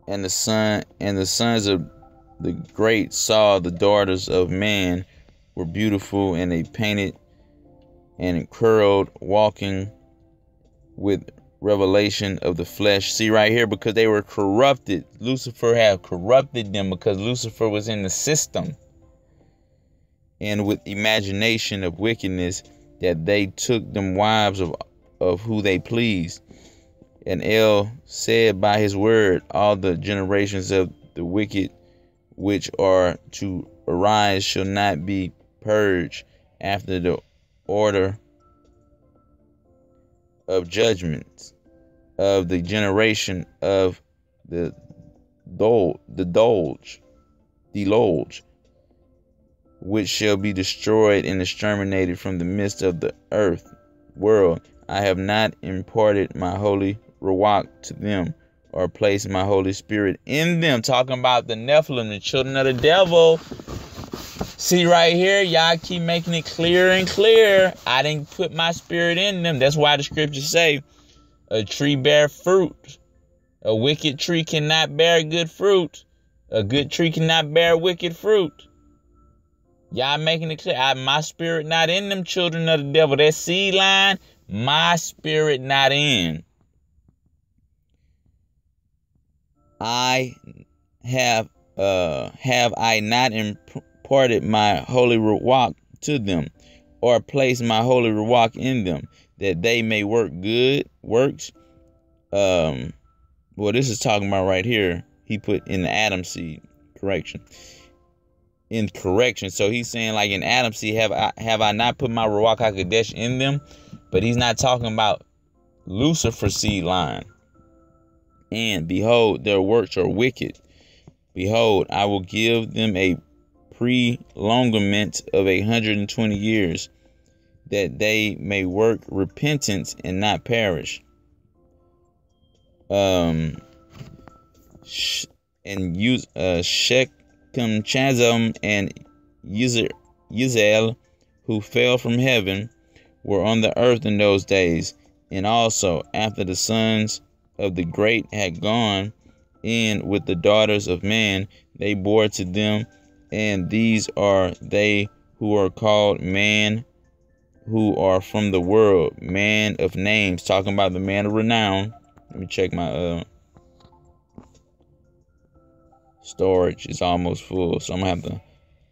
And the sons of the great saw the daughters of man were beautiful, and they painted and curled, walking with revelation of the flesh. See right here, because they were corrupted. Lucifer had corrupted them because Lucifer was in the system. And with imagination of wickedness, that they took them wives of who they pleased. And El said by his word, all the generations of the wicked which are to arise shall not be purged after the order of judgments of the generation of the deluge, which shall be destroyed and exterminated from the midst of the earth world. I have not imparted my holy Ruach to them, or placed my Holy Spirit in them. Talking about the Nephilim, the children of the devil. See right here, y'all keep making it clearer and clearer. I didn't put my spirit in them. That's why the scriptures say a tree bear fruit. A wicked tree cannot bear good fruit. A good tree cannot bear wicked fruit. Y'all making it clear. My spirit not in them children of the devil. That seed line, my spirit not in. I have I not imparted my holy Ruach to them, or placed my holy Ruach in them, that they may work good works. Well, this is talking about right here. He put in the Adam seed, correction. In correction, so he's saying like in Adam seed, have I not put my Ruach HaKodesh in them? But he's not talking about Lucifer seed line. And behold, their works are wicked. Behold, I will give them a prolongment of 120 years, that they may work repentance and not perish. And use Shechem, Chazam, and Yisrael, who fell from heaven, were on the earth in those days, and also after the sons of the great had gone in with the daughters of man, they bore to them, and these are they who are called man, who are from the world, man of names. Talking about the man of renown. Let me check my storage. It's almost full, so I'm gonna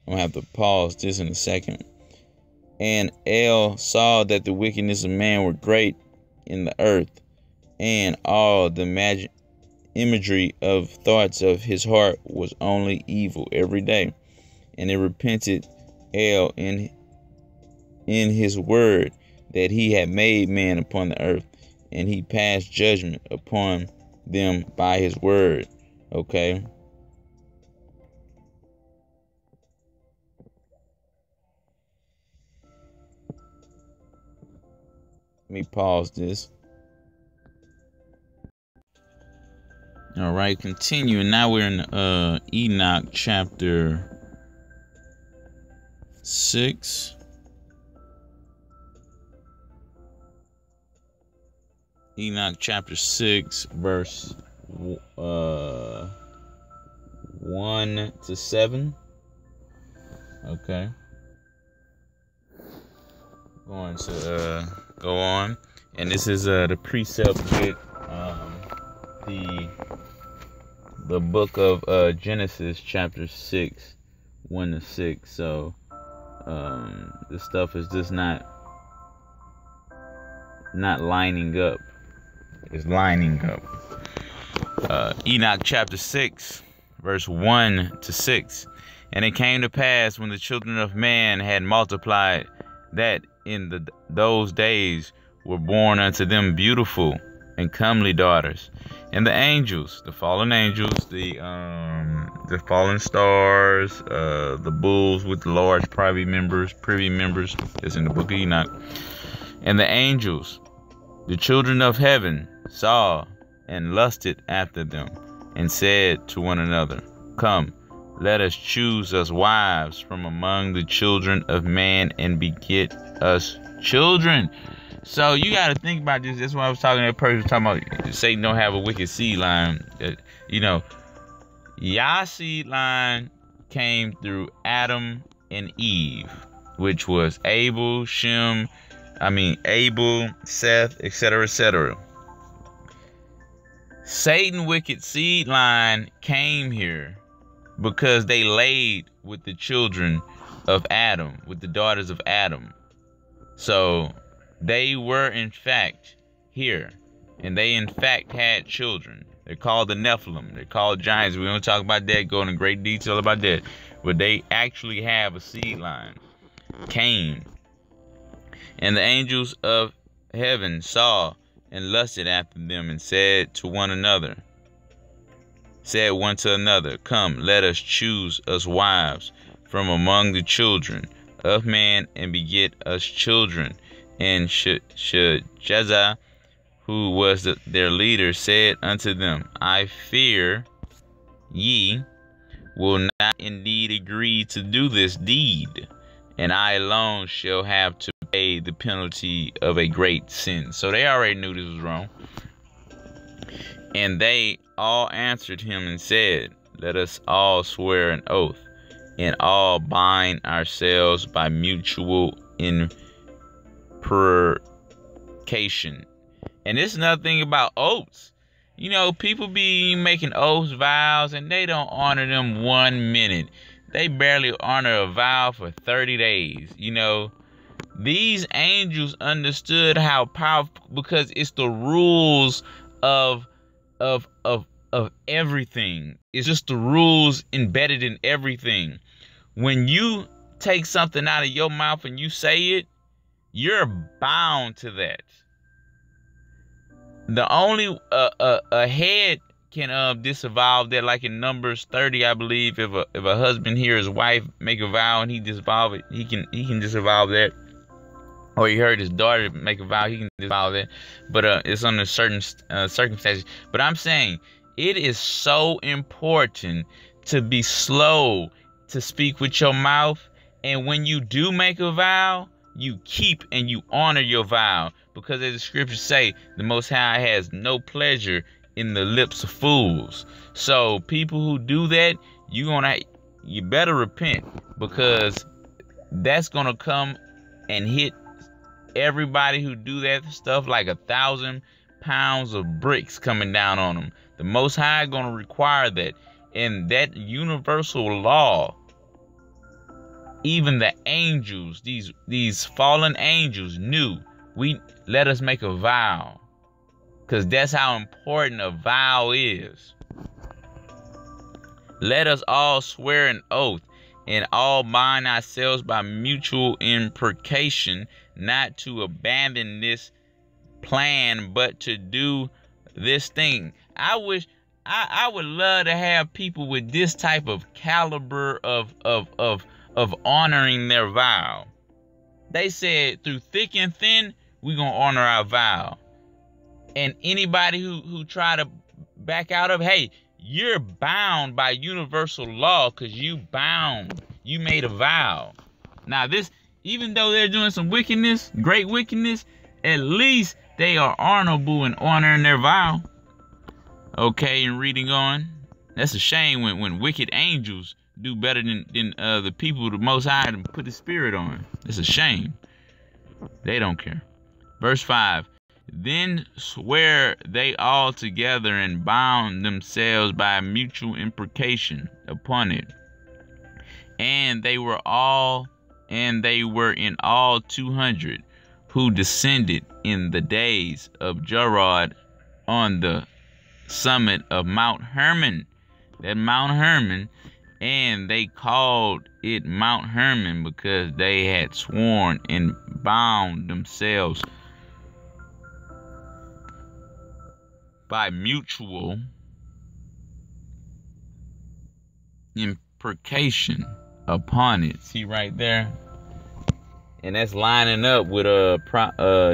have to pause this in a second. And El saw that the wickedness of man were great in the earth, and all the imagery of thoughts of his heart was only evil every day. And it repented El in his word that he had made man upon the earth, and he passed judgment upon them by his word. Okay. Let me pause this. All right, continuing. Now we're in Enoch chapter 6. Enoch chapter 6, verse 1 to 7. Okay. Going to go on. And this is the precept with the book of Genesis chapter 6, 1 to 6. So this stuff is just not lining up. It's lining up. Enoch chapter 6, verse 1 to 6. And it came to pass, when the children of man had multiplied, that in those days were born unto them beautiful and comely daughters. And the angels, the fallen angels, the fallen stars, the bulls with large privy members, is in the book of Enoch. And the angels, the children of heaven, saw and lusted after them, and said to one another, Come, let us choose us wives from among the children of man, and beget us children. So you got to think about this. That's why I was talking to that person talking about Satan don't have a wicked seed line. YAH seed line came through Adam and Eve, which was Abel, Seth, etc., etc. Satan wicked seed line came here because they laid with the children of Adam, with the daughters of Adam. So they were in fact here, and they in fact had children. They're called the Nephilim. They're called giants. We don't talk about that, go into great detail about that. But they actually have a seed line. Cain. And the angels of heaven saw and lusted after them, and said one to another, Come, let us choose us wives from among the children of man, and beget us children. And Shazah, who was their leader, said unto them, I fear ye will not indeed agree to do this deed, and I alone shall have to pay the penalty of a great sin. So they already knew this was wrong. And they all answered him and said, Let us all swear an oath, and all bind ourselves by mutual imprecation. And this is another thing about oaths. You know, people be making oaths, vows, and they don't honor them 1 minute. They barely honor a vow for 30 days. You know, these angels understood how powerful, because it's the rules of everything. It's just the rules embedded in everything. When you take something out of your mouth and you say it, you're bound to that. The only a head can disavow that, like in Numbers 30, I believe. If a husband hear his wife make a vow and he disavow it, he can disavow that. Or he heard his daughter make a vow, he can disavow that. But it's under certain circumstances. But I'm saying it is so important to be slow to speak with your mouth, and when you do make a vow, you keep and you honor your vow, because as the scriptures say, the Most High has no pleasure in the lips of fools. So people who do that, you better repent, because that's gonna come and hit everybody who do that stuff like 1,000 pounds of bricks coming down on them. The Most High gonna require that, and that universal law. Even the angels, these fallen angels, knew. Let us make a vow, because that's how important a vow is. Let us all swear an oath, and all bind ourselves by mutual imprecation, not to abandon this plan, but to do this thing. I would love to have people with this type of caliber of honoring their vow. They said through thick and thin, we're gonna honor our vow. And anybody who try to back out of, hey, you're bound by universal law, because you made a vow. Now this, even though they're doing some wickedness, great wickedness, at least they are honorable in honoring their vow. Okay, and reading on. That's a shame when wicked angels do better than the people the Most High put the Spirit on. It's a shame. They don't care. Verse 5. Then swear they all together and bound themselves by mutual imprecation upon it. And they were in all 200 who descended in the days of Jarad on the summit of Mount Hermon. That Mount Hermon. And they called it Mount Hermon because they had sworn and bound themselves by mutual imprecation upon it. See right there? And that's lining up with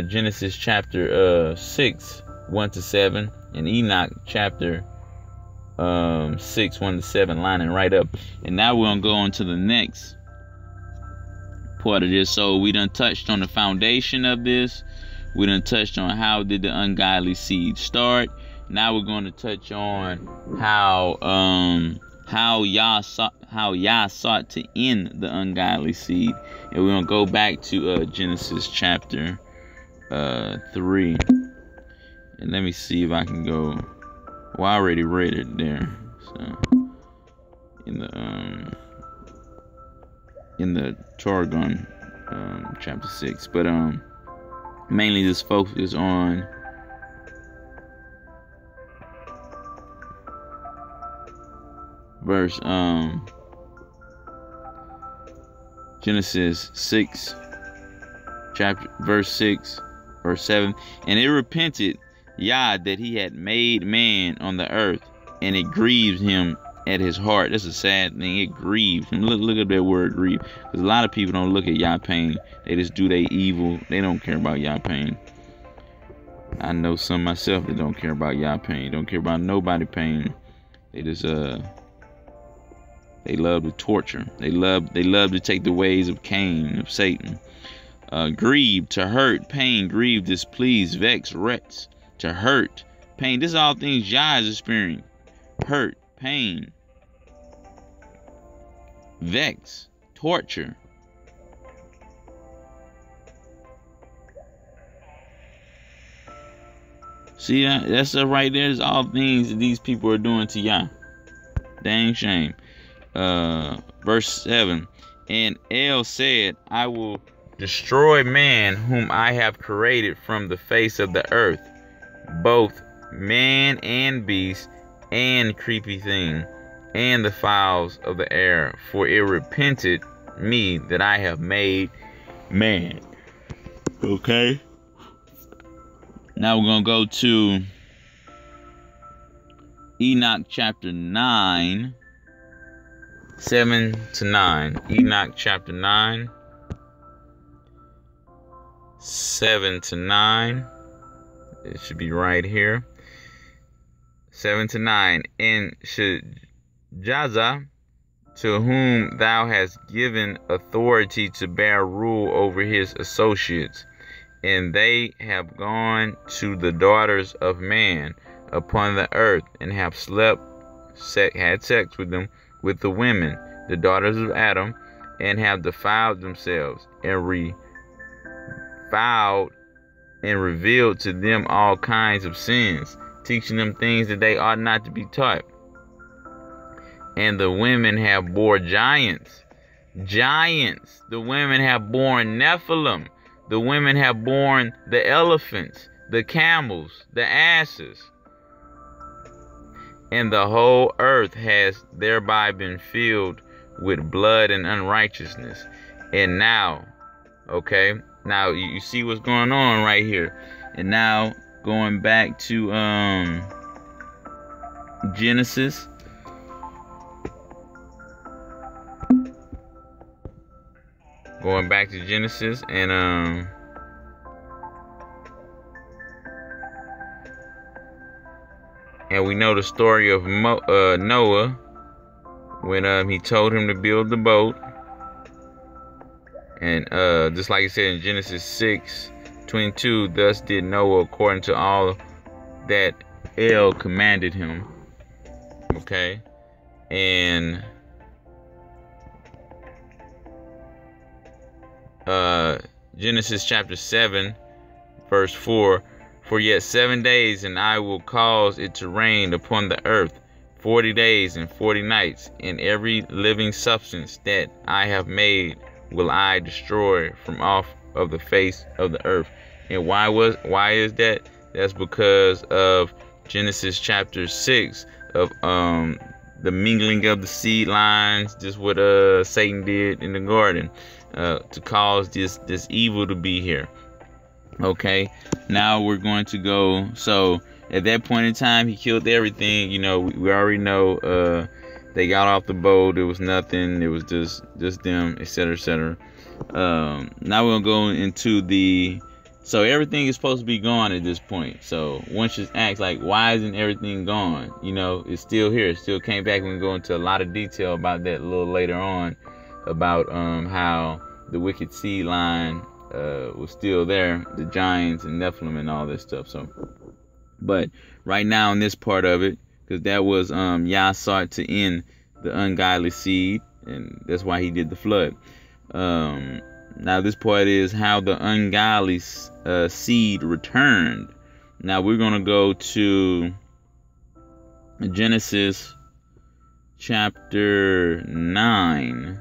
Genesis chapter 6, 1-7, and Enoch chapter 6, 1-7, lining right up. And now we're gonna go on to the next part of this. So we done touched on the foundation of this. We done touched on how did the ungodly seed start. Now we're going to touch on how YAH sought to end the ungodly seed. And we're gonna go back to Genesis chapter 3. And let me see if I can go Well, I already read it there. So in the Targum, chapter 6. But mainly this focus on verse Genesis 6, chapter verse 6, verse 7. And it repented YAH that he had made man on the earth, and it grieved him at his heart. That's a sad thing. It grieved him. Look at that word, grieve. Because a lot of people don't look at YAH pain. They just do their evil. They don't care about YAH pain. I know some myself that don't care about YAH pain. Don't care about nobody pain. They just they love to torture. They love to take the ways of Cain, of Satan. Grieve, to hurt, pain, grieve, displease, vex, wrex, to hurt, pain. This is all things YAH is experiencing. Hurt, pain, vex, torture. See that stuff right there is all things that these people are doing to YAH. Dang shame. Verse 7. And El said, I will destroy man whom I have created from the face of the earth, both man and beast, and creepy thing, and the fowls of the air, for it repented me that I have made man. Okay. Now we're going to go to Enoch chapter 9, 7 to 9. Enoch chapter 9, 7 to 9. It should be right here. 7 to 9. And Shajah, to whom thou hast given authority to bear rule over his associates, and they have gone to the daughters of man upon the earth, and have had sex with them, with the women, the daughters of Adam, and have defiled themselves, and revealed to them all kinds of sins, teaching them things that they ought not to be taught. And the women have bore giants. The women have borne Nephilim. The women have borne the elephants, the camels, the asses. And the whole earth has thereby been filled with blood and unrighteousness. And now, okay, now you see what's going on right here. And now going back to Genesis. Going back to Genesis, and we know the story of Noah, when he told him to build the boat. And just like it said in Genesis 6:22, thus did Noah according to all that El commanded him. Okay, and Genesis chapter 7, verse 4. For yet 7 days, and I will cause it to rain upon the earth 40 days and 40 nights, and every living substance that I have made will I destroy from off of the face of the earth. And why is that? That's because of Genesis chapter 6 of the mingling of the seed lines, just what Satan did in the garden, to cause this evil to be here. Okay, now we're going to go. So at that point in time, he killed everything. You know, we already know. They got off the boat. It was nothing. It was just them, etc., etc. Now we're gonna go into the. So everything is supposed to be gone at this point. So one should ask, like, why isn't everything gone? You know, it's still here. It still came back. We're gonna go into a lot of detail about that a little later on, about how the wicked seed line was still there, the giants and Nephilim and all this stuff. So, but right now in this part of it, because that was YAH sought to end the ungodly seed, and that's why he did the flood. Now this part is how the ungodly seed returned. Now we're gonna go to Genesis chapter 9.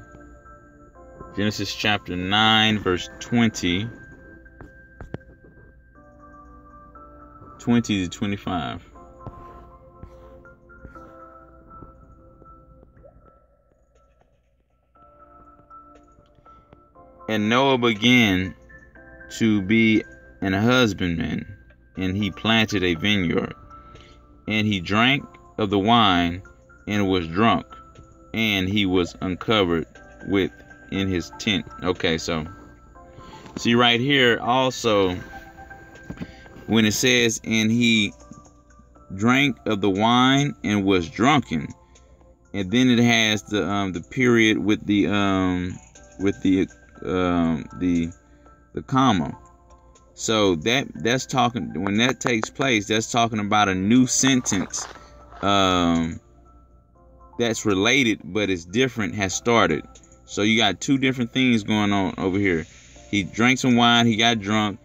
Genesis chapter 9, verse 20 to 25. And Noah began to be an husbandman, and he planted a vineyard. And he drank of the wine and was drunk, and he was uncovered in his tent. Okay, so see right here also, when it says, and he drank of the wine and was drunken, and then it has the period with the comma. So that's talking, when that takes place, that's talking about a new sentence that's related but it's different, has started. So you got two different things going on over here. He drank some wine, he got drunk,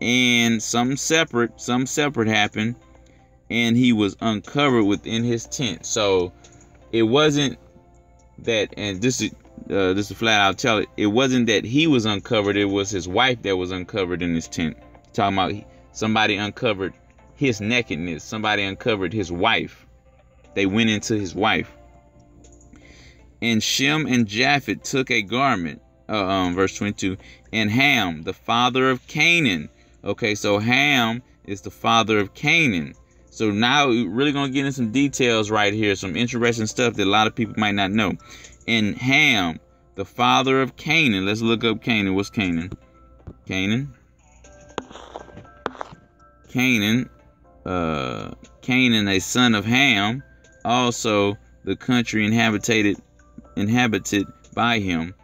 and something separate happened, and he was uncovered within his tent. So it wasn't that, and this is flat out tell it, it wasn't that he was uncovered, it was his wife that was uncovered in his tent. Talking about somebody uncovered his nakedness, somebody uncovered his wife. They went into his wife. And Shem and Japheth took a garment, verse 22, and Ham, the father of Canaan. Okay, so Ham is the father of Canaan. So now we're really going to get into some details right here, some interesting stuff that a lot of people might not know. And Ham, the father of Canaan. Let's look up Canaan. What's Canaan? Canaan, a son of Ham, also the country inhabited by him.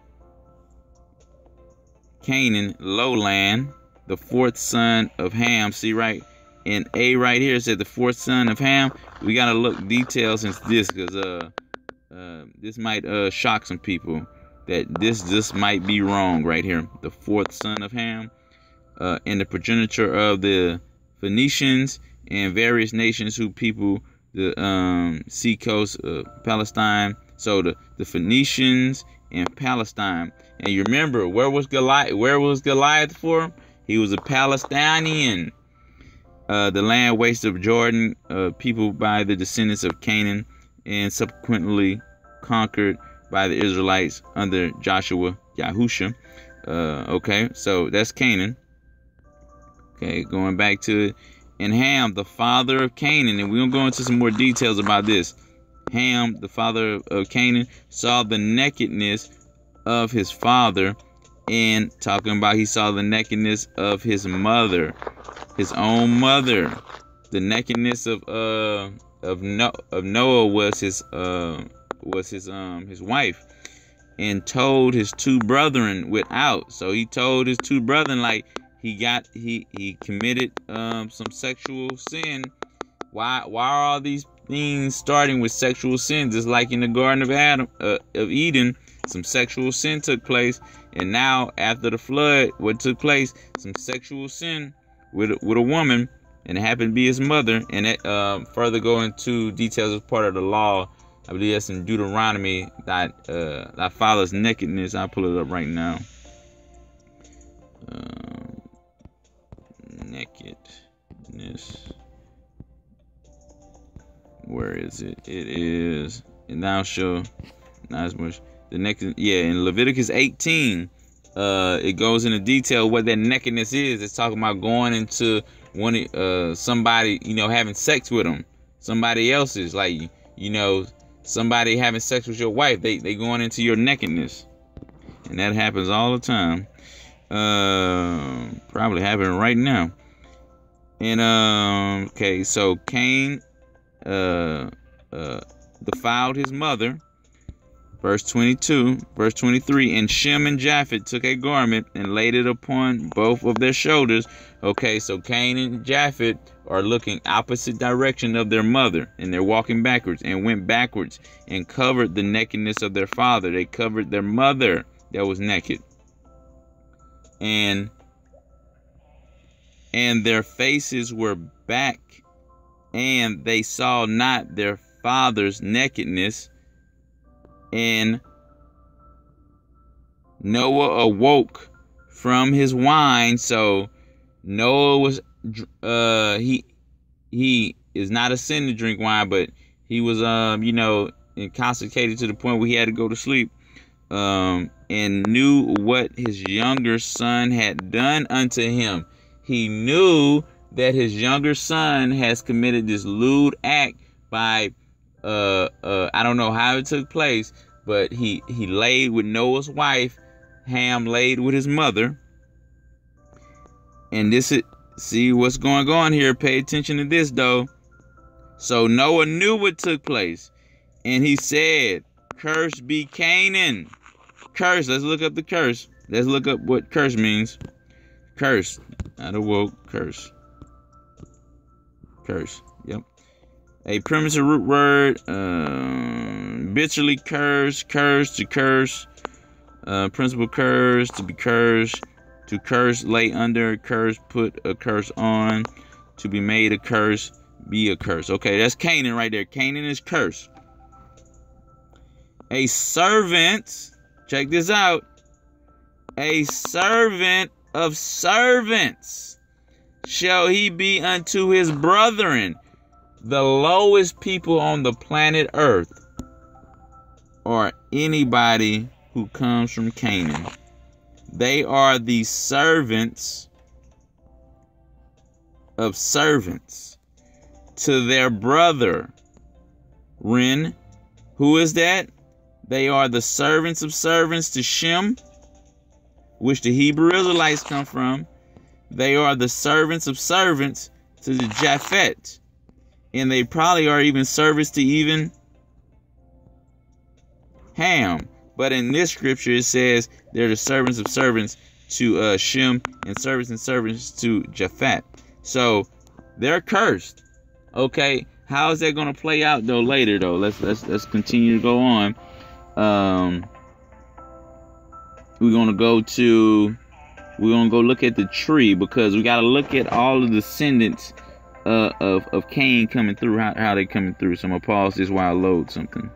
Canaan, lowland, the fourth son of Ham. See right in A right here, it said the fourth son of Ham. We gotta look details into this, because this might shock some people that this might be wrong right here. The fourth son of Ham, and the progenitor of the Phoenicians and various nations who people the sea coast of Palestine. So the Phoenicians and Palestine. And you remember, where was Goliath for? He was a Palestinian. The land waste of Jordan, people by the descendants of Canaan, and subsequently conquered by the Israelites under Yahusha. Okay, so that's Canaan. Okay, going back to it. And Ham, the father of Canaan, and we're going to go into some more details about this. Ham, the father of Canaan, saw the nakedness of his father, and talking about he saw the nakedness of his mother, his own mother. The nakedness of Noah was his wife, and told his two brethren without. So he told his two brethren, like, he committed some sexual sin. Why are all these things starting with sexual sin? Just like in the Garden of Eden, some sexual sin took place, and now after the flood, what took place? Some sexual sin with a woman, and it happened to be his mother. And it further go into details as part of the law. I believe that's in Deuteronomy, that father's nakedness. I'll pull it up right now. Nakedness. Where is it? It is, and thou shalt not as much the naked. Yeah, in Leviticus 18, it goes into detail what that nakedness is. It's talking about going into somebody, having sex with them. Somebody else's, like, somebody having sex with your wife. They going into your nakedness, and that happens all the time. Probably happening right now. And okay, so Cain defiled his mother. Verse 22, verse 23, and Shem and Japheth took a garment and laid it upon both of their shoulders. Okay, so Cain and Japheth are looking opposite direction of their mother, and they're walking backwards, and went backwards and covered the nakedness of their father. They covered their mother that was naked. And their faces were back and they saw not their father's nakedness. And Noah awoke from his wine. So Noah was he is not a sin to drink wine, but he was intoxicated to the point where he had to go to sleep, and knew what his younger son had done unto him. He knew that his younger son has committed this lewd act by I don't know how it took place, but he laid with Noah's wife. Ham laid with his mother. And this is, see what's going on here. Pay attention to this though. So Noah knew what took place, and he said, "Cursed be Canaan." Curse. Let's look up the curse. Let's look up what curse means. Curse. Not awoke. Curse. Curse. Yep. A primitive root word. Bitterly curse. Curse, to curse. Principal curse, to be cursed. To curse, lay under. Curse, put a curse on. To be made a curse, be a curse. Okay, that's Canaan right there. Canaan is curse. A servant, check this out. A servant of servants shall he be unto his brethren. The lowest people on the planet Earth are anybody who comes from Canaan. They are the servants of servants to their brother. Ren, who is that? They are the servants of servants to Shem, which the Hebrew Israelites come from. They are the servants of servants to the Japhet. And they probably are even servants to even Ham. But in this scripture, it says they're the servants of servants to Shem, and servants to Japhet. So they're cursed. Okay, how is that going to play out though later though? Let's continue to go on. We're gonna go look at the tree, because we got to look at all the descendants of Cain coming through, how they coming through. So I'm gonna pause this while I load something.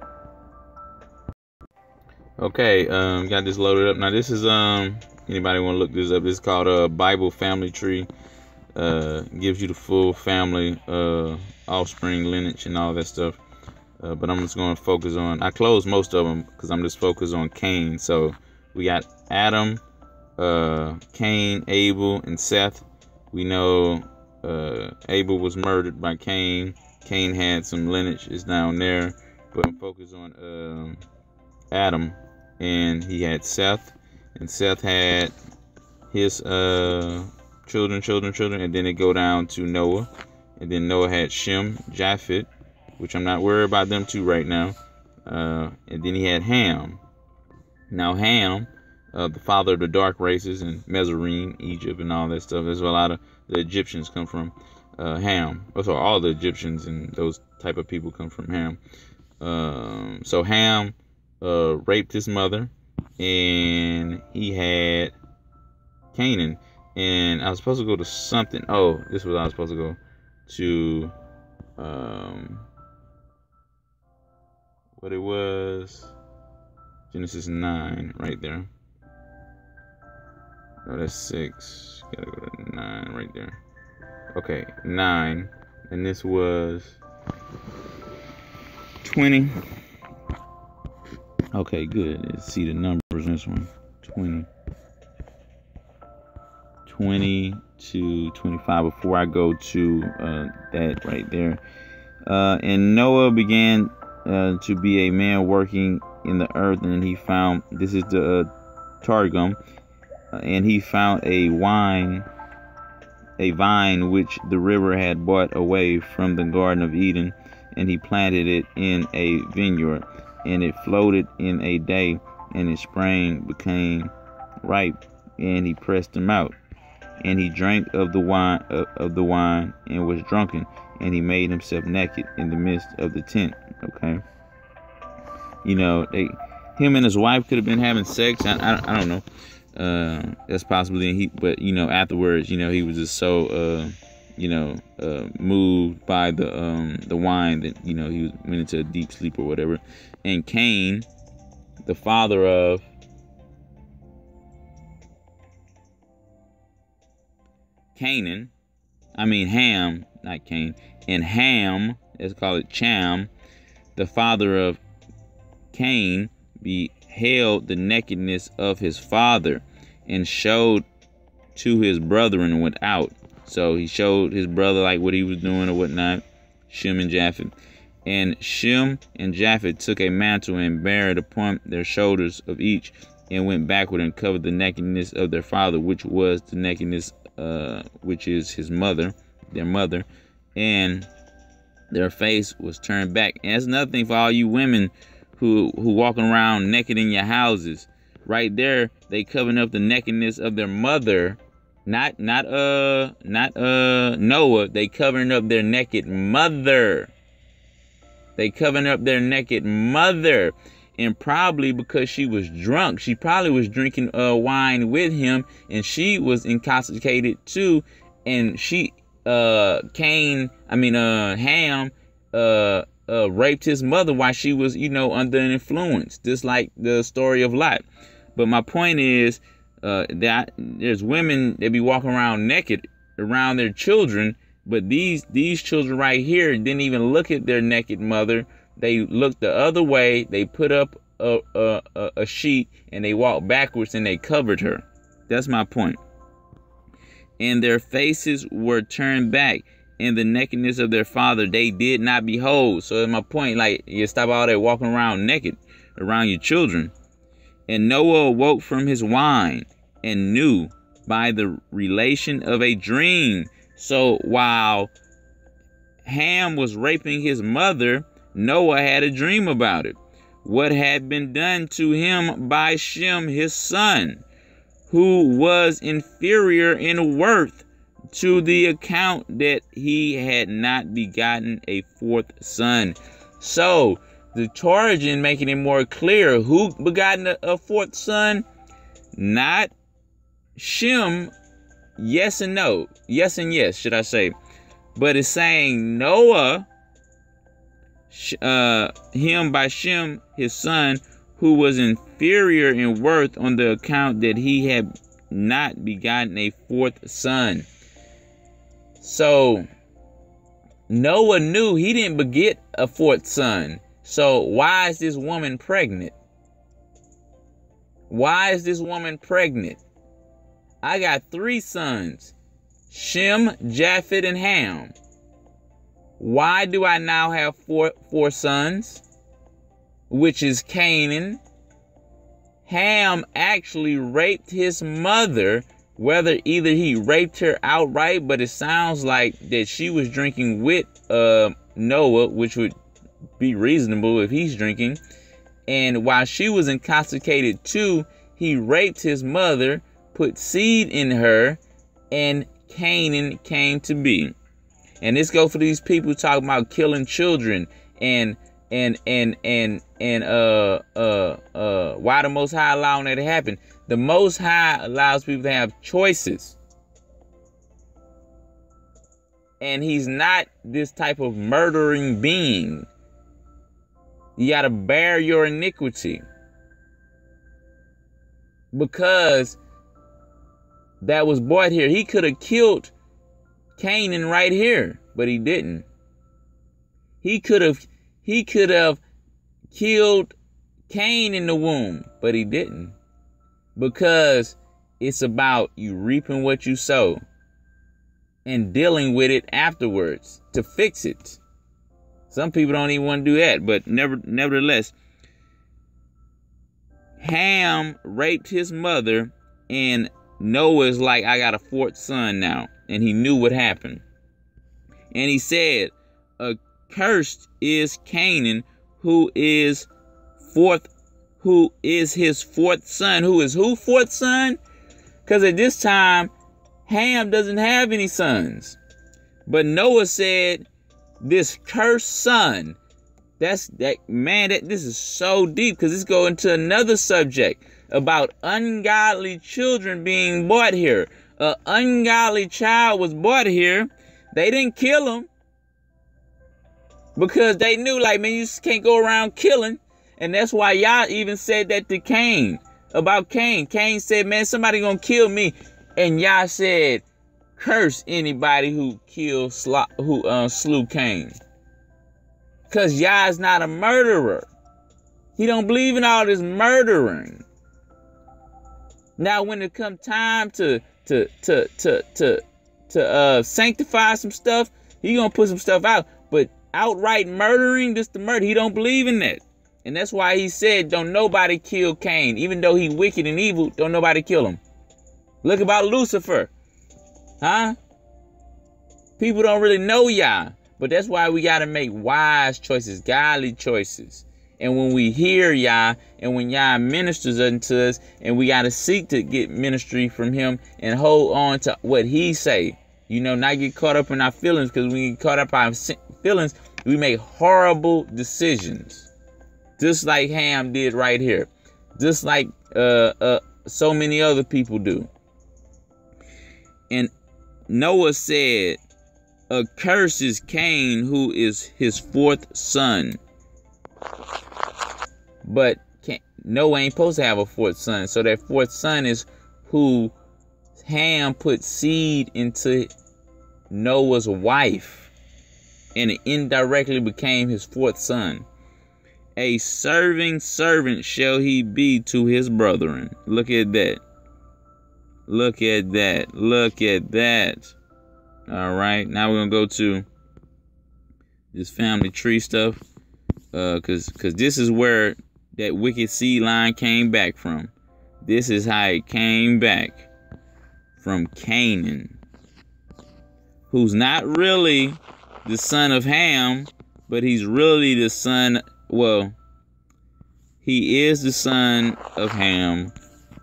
Okay, got this loaded up. Now this is anybody want to look this up? This is called a Bible family tree. Gives you the full family, offspring, lineage, and all that stuff. But I'm just going to focus on. I closed most of them because I'm just focused on Cain. So we got Adam, Cain, Abel, and Seth. We know Abel was murdered by Cain. Cain had some lineage, is down there, but I'm focused on Adam, and he had Seth, and Seth had his children, and then it go down to Noah, and then Noah had Shem, Japhet, which I'm not worried about them two right now, and then he had Ham. Now Ham, the father of the dark races and Mizraim, Egypt, and all that stuff. That's where a lot of the Egyptians come from. Ham. So all the Egyptians and those type of people come from Ham. So Ham raped his mother, and he had Canaan. And I was supposed to go to something. Oh, this was I was supposed to go to. What it was? Genesis 9, right there. Oh, that's 6. Gotta go to 9 right there. Okay, 9, and this was 20. Okay, good. Let's see the numbers in this one. 20 to 25 before I go to that right there. And Noah began to be a man working in the earth, and he found, this is the Targum, and he found a vine which the river had brought away from the Garden of Eden, and he planted it in a vineyard, and it floated in a day, and its spring became ripe, and he pressed them out, and he drank of the wine and was drunken, and he made himself naked in the midst of the tent. Okay, you know, him and his wife could have been having sex. I don't know. That's possibly, but you know, afterwards, you know, he was just so moved by the wine that, he went into a deep sleep or whatever. And Cain, the father of Ham, not Cain, and Ham, let's call it Cham, the father of Cain, beheld the nakedness of his father and showed to his brethren and went out. So he showed his brother like what he was doing or whatnot, Shem and Japheth. And Shem and Japheth took a mantle and bare it upon their shoulders of each, and went backward and covered the nakedness of their father, which was the nakedness, which is his mother, their mother, and their face was turned back. And that's another thing for all you women who walking around naked in your houses. Right there, they covering up the nakedness of their mother. Not Noah. They covering up their naked mother. They covering up their naked mother. And probably because she was drunk. She probably was drinking wine with him, and she was intoxicated too. And Ham raped his mother while she was, under an influence, just like the story of Lot. But my point is that there's women that be walking around naked around their children, but these children right here didn't even look at their naked mother. They looked the other way. They put up a sheet and they walked backwards and they covered her. That's my point. And their faces were turned back, and the nakedness of their father they did not behold. So that's my point. Like, you stop all that walking around naked around your children. And Noah awoke from his wine and knew by the relation of a dream. So while Ham was raping his mother, Noah had a dream about it. What had been done to him by Shem, his son, who was inferior in worth, to the account that he had not begotten a fourth son. So the Torah making it more clear who begotten a fourth son. Not Shem. Yes and no. Yes and yes, should I say. But it's saying Noah, him by Shem, his son, who was inferior in worth on the account that he had not begotten a fourth son. So Noah knew he didn't beget a fourth son. So why is this woman pregnant? Why is this woman pregnant? I got 3 sons, Shem, Japheth, and Ham. Why do I now have four sons? Which is Canaan. Ham actually raped his mother, whether either he raped her outright, but it sounds like that she was drinking with Noah, which would be reasonable if he's drinking. And while she was intoxicated too, he raped his mother, put seed in her, and Canaan came to be. And this go for these people talking about killing children and why the Most High allowing that to happen. The Most High allows people to have choices. And he's not this type of murdering being. You got to bear your iniquity. Because that was brought here. He could have killed Canaan right here, but he didn't. He could have killed Cain in the womb, but he didn't. Because it's about you reaping what you sow and dealing with it afterwards to fix it. Some people don't even want to do that, but nevertheless, Ham raped his mother, and Noah's like, I got a fourth son now. And he knew what happened. And he said, accursed is Canaan, who is his fourth son. Who is who fourth son? Because at this time, Ham doesn't have any sons. But Noah said, this cursed son. This is so deep, because this goes into another subject about ungodly children being brought here. An ungodly child was brought here They didn't kill him because they knew, like, man, you just can't go around killing. And that's why y'all even said that to Cain, about Cain. Cain said, man, somebody gonna kill me. And y'all said, curse anybody who slew Cain. Because Yah is not a murderer. He don't believe in all this murdering. Now, when it come time to sanctify some stuff, he gonna put some stuff out. But outright murdering, just the murder, he don't believe in that. And that's why he said, don't nobody kill Cain. Even though he wicked and evil, don't nobody kill him. Look about Lucifer. Huh? People don't really know Yah. But that's why we got to make wise choices, godly choices. And when we hear Yah, and when Yah ministers unto us, and we got to seek to get ministry from him and hold on to what he say. You know, not get caught up in our feelings, because when we get caught up in our feelings, we make horrible decisions. Just like Ham did right here. Just like so many other people do. And Noah said, a curse is Cain, who is his fourth son. But Noah ain't supposed to have a fourth son. So that fourth son is who Ham put seed into Noah's wife. And it indirectly became his fourth son. A serving servant shall he be to his brethren. Look at that. Look at that. Look at that. All right. Now we're going to go to this family tree stuff. Because this is where that wicked seed line came back from. This is how it came back from Canaan, who's not really the son of Ham, but he's really the son. Well, he is the son of Ham,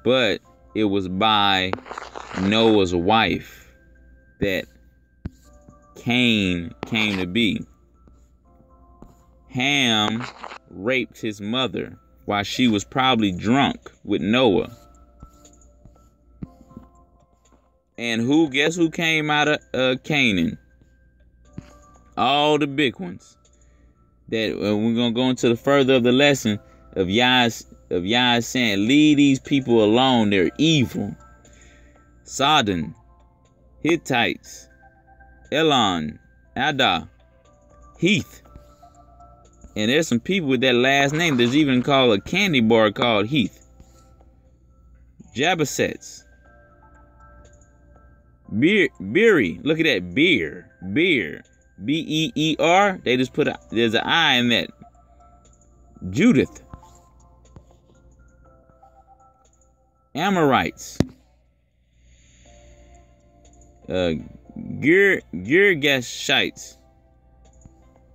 but it was by Noah's wife that Cain came to be. Ham raped his mother while she was probably drunk with Noah. And guess who came out of Canaan? All the big ones. That we're going to go into the further of the lesson of Yah saying, leave these people alone, they're evil. Sodom, Hittites, Elon, Ada, Heath. And there's some people with that last name. There's even called a candy bar called Heath. Jabbasets. Beery. Look at that. Beer. B-E-E-R. They just there's an I in that. Judith. Amorites. Girgashites.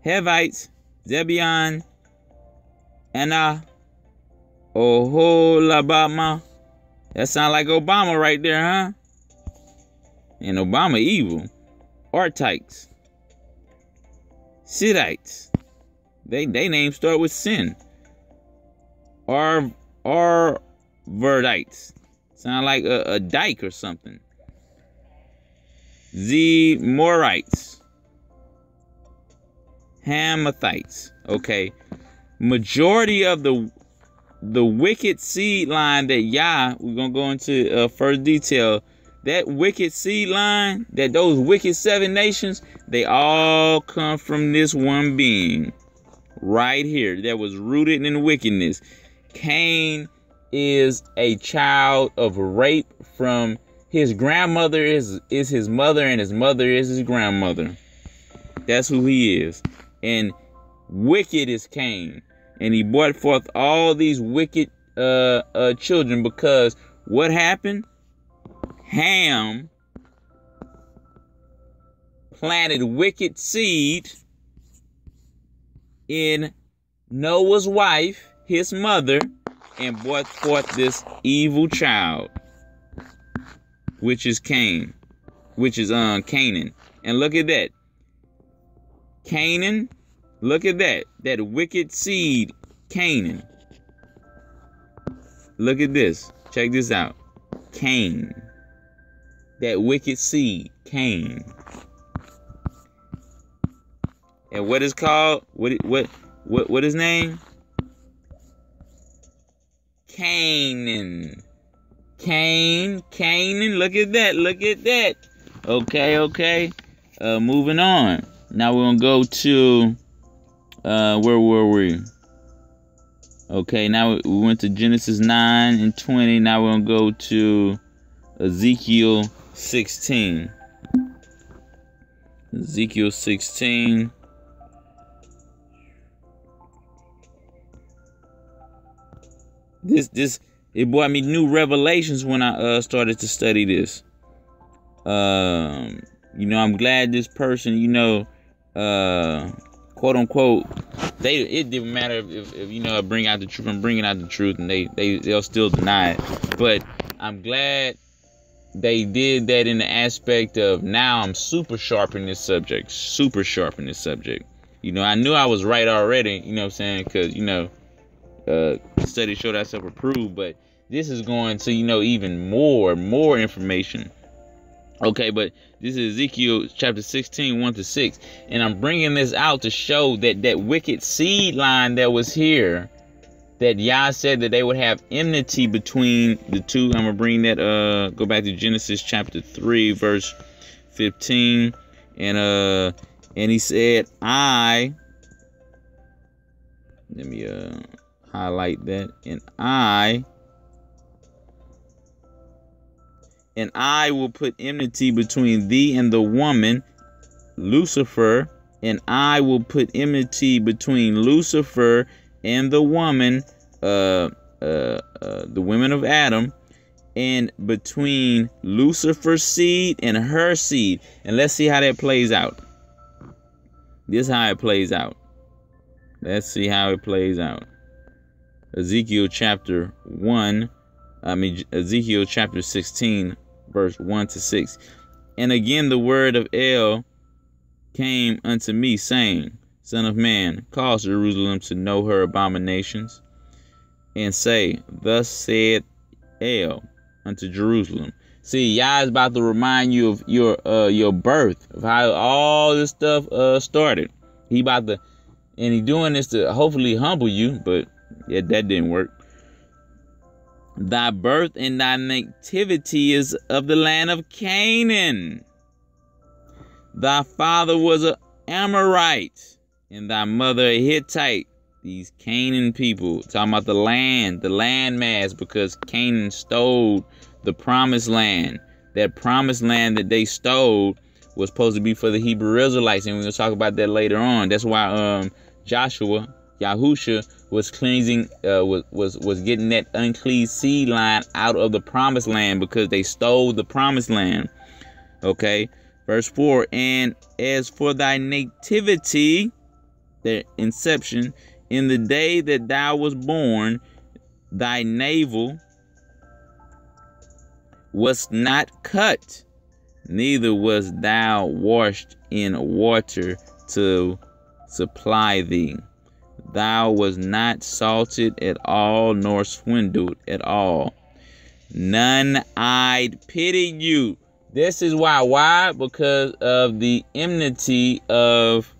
Hivites. Zebulun, Anna, Oholabama. That sound like Obama right there, huh? And Obama evil. Artites. Siddites. They names start with sin. Arvardites. Sound like a dike or something. Zemorites. Hamathites. Okay. Majority of the wicked seed line that Yah, we're going to go into further detail. That wicked seed line, that those wicked 7 nations, they all come from this one being right here that was rooted in wickedness. Cain is a child of rape from his grandmother is his mother, and his mother is his grandmother. That's who he is. And wicked is Cain. And he brought forth all these wicked children, because what happened? Ham planted wicked seed in Noah's wife, his mother, and brought forth this evil child, which is Cain, which is Canaan. And look at that. Canaan, look at that. That wicked seed, Canaan. Look at this. Check this out. Cain. That wicked seed, Cain. And what is called? What his name? Canaan. Canaan. Look at that. Okay. Moving on. Now we're gonna go to where were we? Okay, now we went to Genesis 9 and 20. Now we're gonna go to Ezekiel 16. Ezekiel 16. It brought me new revelations when I started to study this. I'm glad this person, quote unquote, it didn't matter if I bring out the truth. I'm bringing out the truth, and they'll still deny it. But I'm glad they did that in the aspect of now I'm super sharp in this subject. I knew I was right already. You know what I'm saying? Because studies show that self-approved, but this is going to even more information. Okay, but this is Ezekiel chapter 16, 1-6, and I'm bringing this out to show that wicked seed line that was here, that YAH said that they would have enmity between the two. I'm gonna bring that go back to Genesis chapter 3 verse 15, and he said, let me highlight that, and I will put enmity between thee and the woman, Lucifer, and I will put enmity between Lucifer and the woman, the women of Adam, and between Lucifer's seed and her seed. And let's see how that plays out. This is how it plays out. Let's see how it plays out. Ezekiel chapter 16, verse 1-6. And again the word of El came unto me, saying, Son of man, cause Jerusalem to know her abominations, and say, Thus said El unto Jerusalem. See, YAH is about to remind you of your birth, of how all this stuff started. He doing this to hopefully humble you, but yeah, that didn't work. Thy birth and thy nativity is of the land of Canaan. Thy father was an Amorite, and thy mother a Hittite. These Canaan people, talking about the land mass, because Canaan stole the promised land. That promised land that they stole was supposed to be for the Hebrew Israelites, and we're going to talk about that later on. That's why Yahusha was cleansing, was getting that unclean seed line out of the promised land, because they stole the promised land. Okay, verse 4, and as for thy nativity, the inception, in the day that thou was born, thy navel was not cut, neither was thou washed in water to supply thee. Thou was not salted at all, nor swindled at all. None eyed pitied you. This is why. Why? Because of the enmity of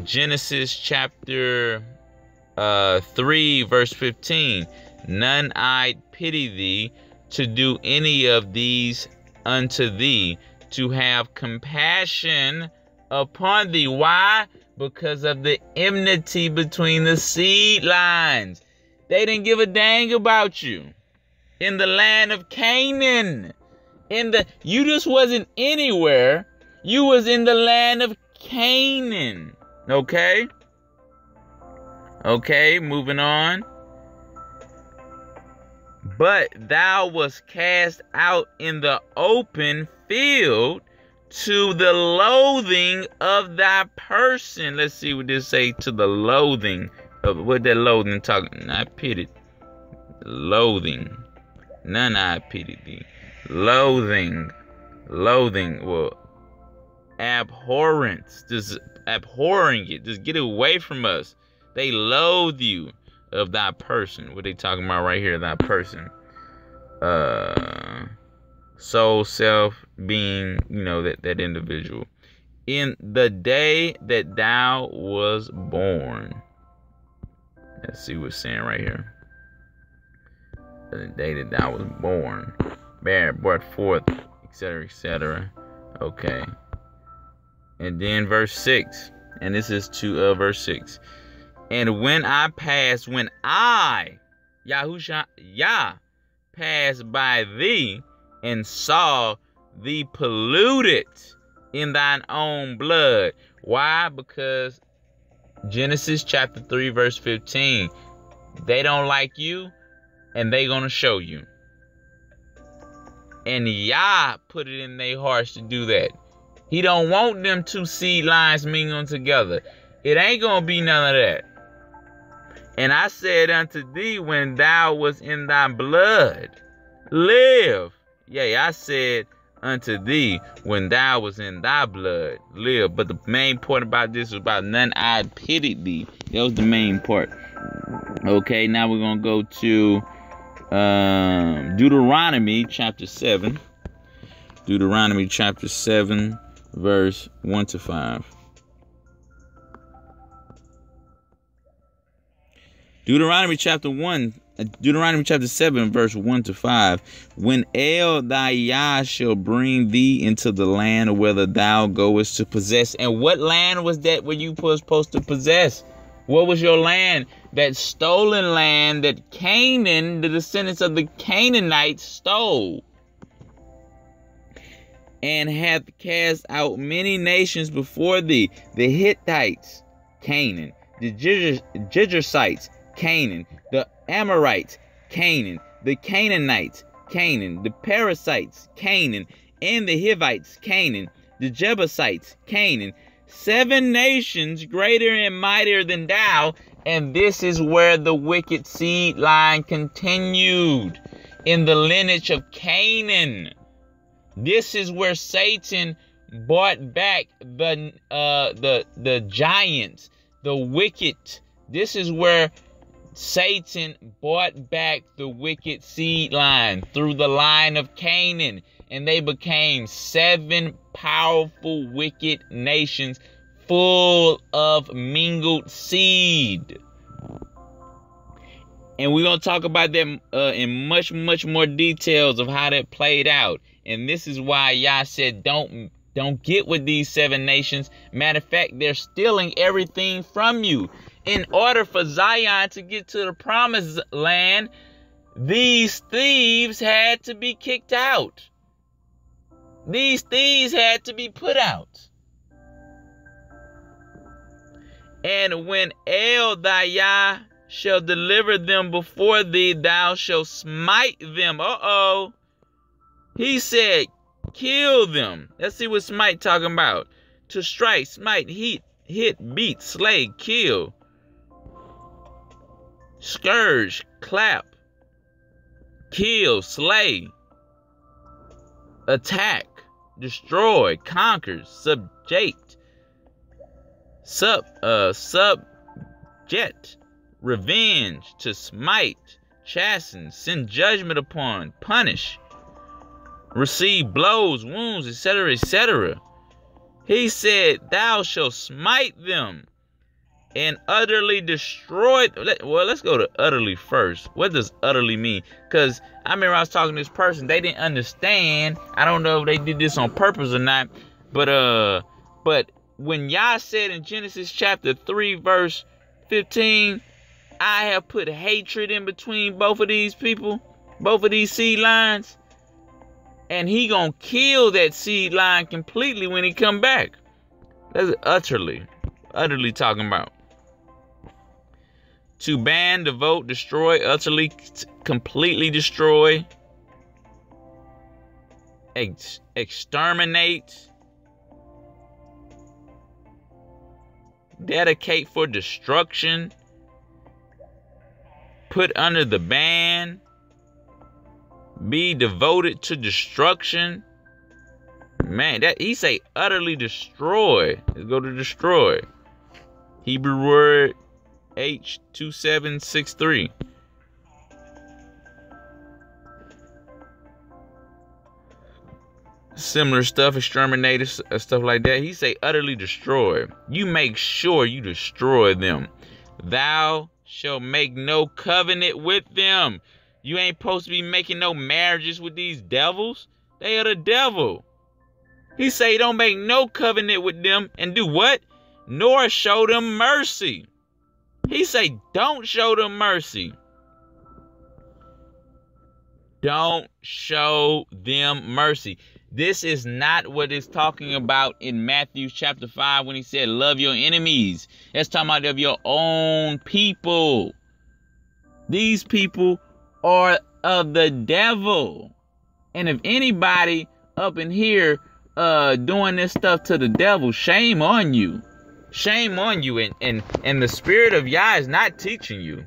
Genesis chapter 3 verse 15. None eyed pity thee to do any of these unto thee, to have compassion upon thee. Why? Because of the enmity between the seed lines. They didn't give a dang about you. In the land of Canaan. You just wasn't anywhere. You was in the land of Canaan. Okay? Okay, moving on. But thou was cast out in the open field to the loathing of thy person. Let's see what this say, to the loathing of what that loathing talking. Not pitied. Loathing. None I pity thee. Loathing. Well, abhorrence. Just abhorring it. Just get away from us. They loathe you of thy person. What they talking about right here? Thy person. Soul, self, being, that individual. In the day that thou was born. Let's see what's saying right here. The day that thou was born. Brought forth, etc., etc. Okay. And then verse 6. And this is to verse 6. And when I, Yahushua, passed by thee, and saw thee polluted in thine own blood. Why? Because Genesis chapter 3, verse 15. They don't like you, and they gonna show you. And Yah put it in their hearts to do that. He don't want them two seed lines mingling together. It ain't gonna be none of that. And I said unto thee, when thou was in thy blood, live. Yea, I said unto thee, when thou was in thy blood, live. But the main point about this was about none I pitied thee. That was the main part. Okay, now we're going to go to Deuteronomy chapter 7. Deuteronomy chapter 7, verse 1 to 5. Deuteronomy chapter 7, verse 1 to 5. When thy YAH shall bring thee into the land whither thou goest to possess. And what land was that where you were supposed to possess? What was your land? That stolen land that Canaan, the descendants of the Canaanites, stole. And hath cast out many nations before thee. The Hittites, Canaan. The Girgashites, Canaan. The Amorites, Canaan. The Canaanites, Canaan. The Perizzites, Canaan. And the Hivites, Canaan. The Jebusites, Canaan. 7 nations greater and mightier than thou. And this is where the wicked seed line continued. In the lineage of Canaan. This is where Satan bought back the giants, the wicked. This is where Satan bought back the wicked seed line through the line of Canaan, and they became 7 powerful wicked nations full of mingled seed. And we're going to talk about that in much more details of how that played out. And this is why Yah said, don't get with these 7 nations. Matter of fact, they're stealing everything from you. In order for Zion to get to the promised land, these thieves had to be kicked out. These thieves had to be put out. And when thy YAH shall deliver them before thee, thou shalt smite them. He said, kill them. Let's see what smite talking about. To strike, smite, hit, beat, slay, kill. Scourge, clap, kill, slay, attack, destroy, conquer, subject, subject, revenge, to smite, chasten, send judgment upon, punish, receive blows, wounds, etc., etc. He said, thou shalt smite them and utterly destroy. Well, let's go to utterly first. What does utterly mean? Because I remember I was talking to this person. They didn't understand. I don't know if they did this on purpose or not. But when Yah said in Genesis chapter 3, verse 15, I have put hatred in between both of these people, both of these seed lines. And he gonna kill that seed line completely when he come back. That's utterly talking about. To ban, devote, destroy, utterly, completely destroy, exterminate, dedicate for destruction, put under the ban, be devoted to destruction. Man, that he say utterly destroy. Let's go to destroy. Hebrew word H2763. similar stuff, exterminators, stuff like that. He say utterly destroy. You make sure you destroy them. Thou shalt make no covenant with them. You ain't supposed to be making no marriages with these devils. They are the devil. He say don't make no covenant with them and do what? Nor show them mercy. He say don't show them mercy. Don't show them mercy. This is not what it's talking about in Matthew chapter 5 when he said love your enemies. That's talking about of your own people. These people are of the devil. And if anybody up in here doing this stuff to the devil, shame on you. Shame on you. And the spirit of YAH is not teaching you.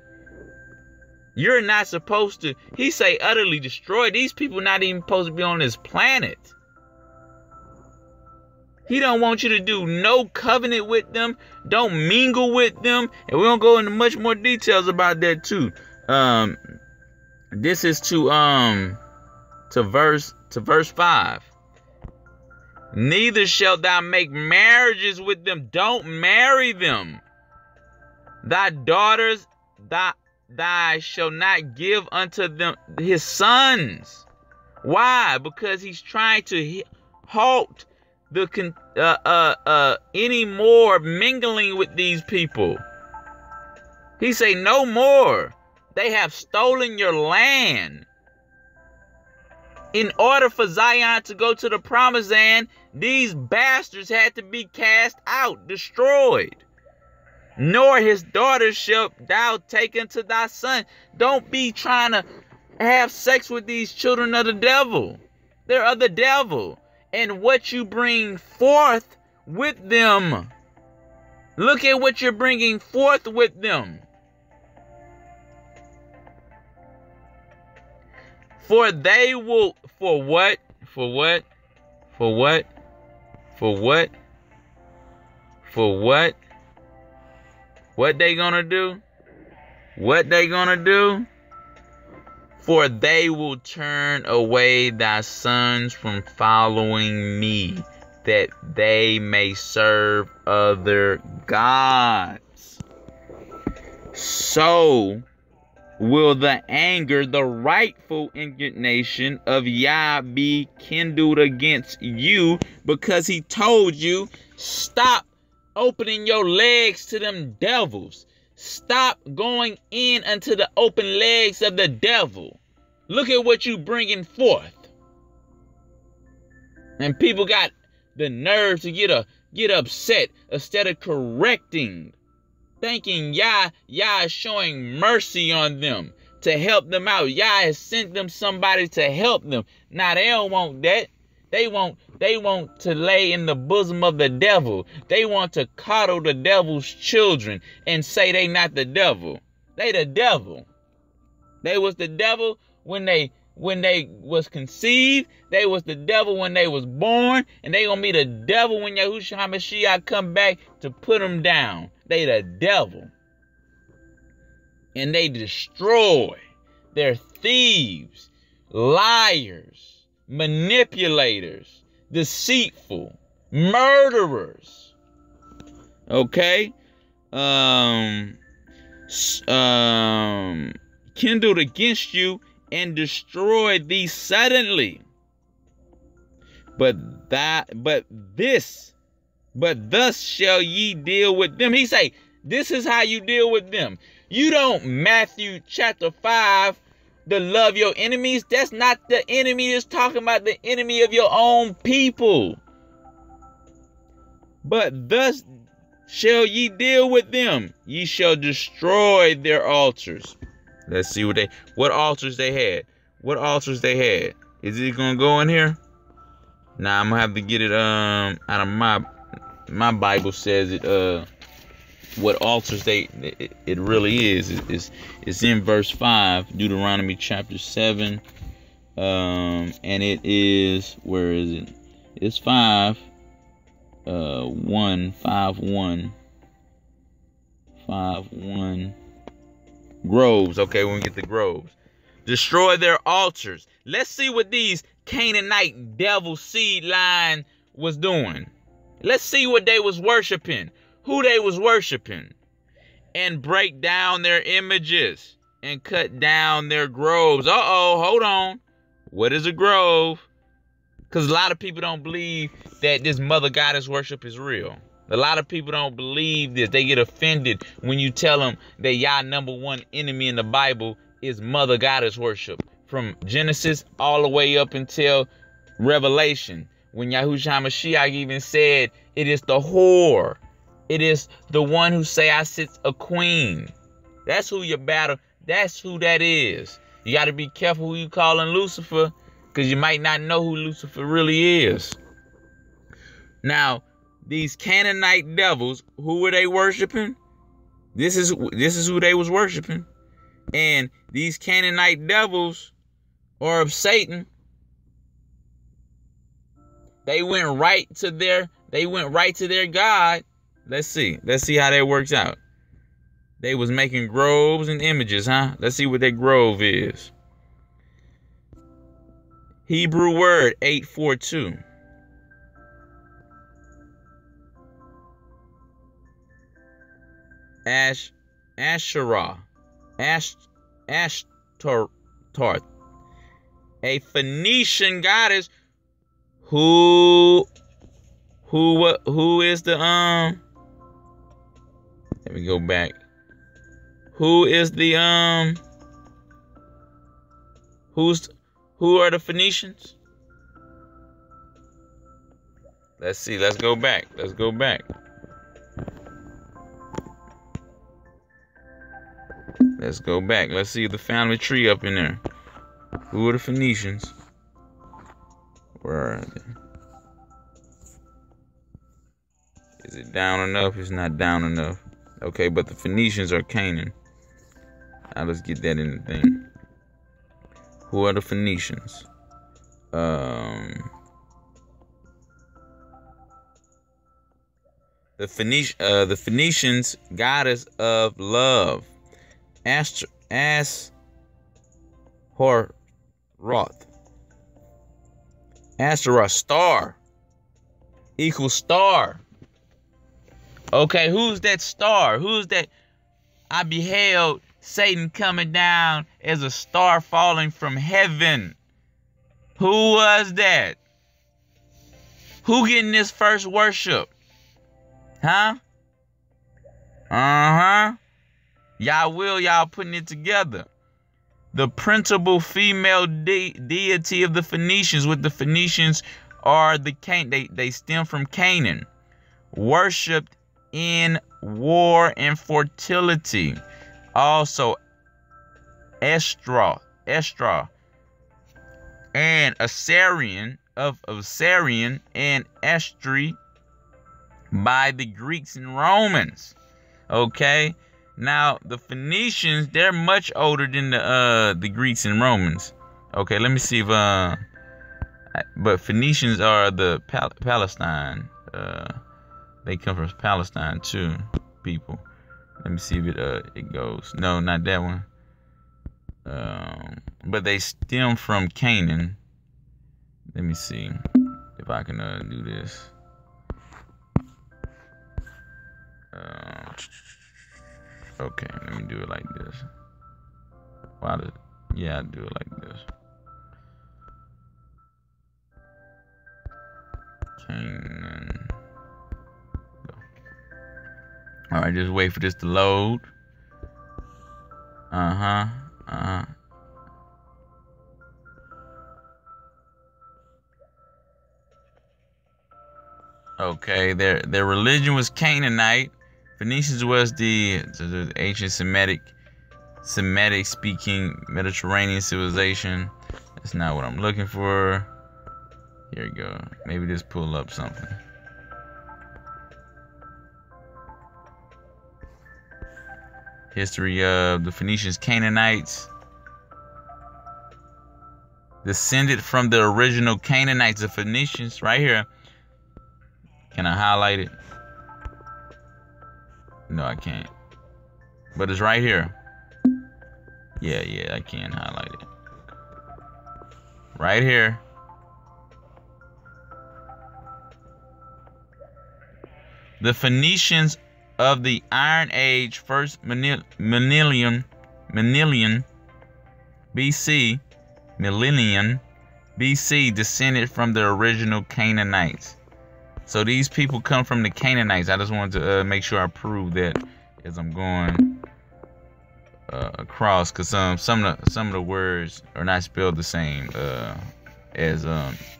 You're not supposed to, he say utterly destroy. These people not even supposed to be on this planet. He don't want you to do no covenant with them. Don't mingle with them. And we don't go into much more details about that too. This is to verse 5. Neither shalt thou make marriages with them. Don't marry them. Thy daughters, thy shall not give unto them his sons. Why? Because he's trying to halt the any more mingling with these people. He say no more. They have stolen your land. In order for Zion to go to the promised land, these bastards had to be cast out, destroyed. Nor his daughters shalt thou take unto thy son. Don't be trying to have sex with these children of the devil. They're of the devil. And what you bring forth with them. Look at what you're bringing forth with them. For they will, for what? For what? For what? For what? For what? What they gonna do? What they gonna do? For they will turn away thy sons from following me, that they may serve other gods. So will the anger, the rightful indignation of YAH be kindled against you, because he told you, stop opening your legs to them devils. Stop going in unto the open legs of the devil. Look at what you bringing forth. And people got the nerve to get upset instead of correcting. Thinking YAH is showing mercy on them to help them out. YAH has sent them somebody to help them. Now they don't want that. They want to lay in the bosom of the devil. They want to coddle the devil's children and say they not the devil. They the devil. They was the devil when they was conceived. They was the devil when they was born. And they gonna be the devil when Yahushua HaMashiach come back to put them down. They the devil. And they destroy. They're thieves, liars, manipulators, deceitful, murderers. Okay? Kindled against you and destroyed thee suddenly. But thus shall ye deal with them. He say, this is how you deal with them. You don't Matthew chapter 5, to love your enemies. That's not the enemy. It's talking about the enemy of your own people. But thus shall ye deal with them. Ye shall destroy their altars. Let's see what altars they had. What altars they had. Is it gonna go in here? Nah, I'm gonna have to get it out of my Bible says it what altars it really is. It's in verse 5, Deuteronomy chapter 7. And it is, where is it? It's 5 1 5 1 5 1 groves. Okay, when we get the groves. Destroy their altars. Let's see what these Canaanite devil seed line was doing. Let's see what they was worshiping, who they was worshiping, and break down their images and cut down their groves. Hold on. What is a grove? Because a lot of people don't believe that this mother goddess worship is real. A lot of people don't believe this. They get offended when you tell them that y'all number one enemy in the Bible is mother goddess worship. From Genesis all the way up until Revelation. When Yahushua HaMashiach even said, it is the whore. It is the one who say I sit a queen. That's who your battle. That's who that is. You got to be careful who you calling Lucifer, because you might not know who Lucifer really is. Now, these Canaanite devils, who were they worshiping? This is who they was worshiping. And these Canaanite devils are of Satan. They went right to their God. Let's see how that works out. They was making groves and images, huh? Let's see what that grove is. Hebrew word 842. Asherah. Ashtoreth. A Phoenician goddess who is the let me go back. Who is the who are the Phoenicians? Let's see. Let's go back. Let's go back. Let's see the family tree up in there. Who are the Phoenicians? Where are they? Is it down enough? It's not down enough. Okay, but the Phoenicians are Canaan. Now let's get that in the thing. Who are the Phoenicians? The Phoenicians, goddess of love, Ashtaroth. Ashtaroth, star equals star. Okay, who's that star? Who's that? I beheld Satan coming down as a star falling from heaven. Who was that? Who getting this first worship? Huh? Y'all putting it together. The principal female deity of the Phoenicians, with the Phoenicians are they stem from Canaan, worshipped in war and fertility. Also Estra and Assyrian of Assyrian and Estri by the Greeks and Romans. Okay, now the Phoenicians, they're much older than the Greeks and Romans. Okay, let me see if but Phoenicians are the Palestine. They come from Palestine too, people. Let me see if it goes. No, not that one. But they stem from Canaan. Let me see if I can do this. Okay, let me do it like this. I do it like this. Canaan. Go. All right, just wait for this to load. Okay, their religion was Canaanite. Phoenicians was the ancient Semitic speaking Mediterranean civilization. That's not what I'm looking for. Here we go. Maybe just pull up something. History of the Phoenicians, Canaanites. Descended from the original Canaanites, the Phoenicians, right here. Can I highlight it? No, I can't. But it's right here. Yeah, I can highlight it. Right here. The Phoenicians of the Iron Age, first millennium BC, descended from the original Canaanites. So these people come from the Canaanites. I just wanted to make sure I prove that as I'm going across, because some of the words are not spelled the same as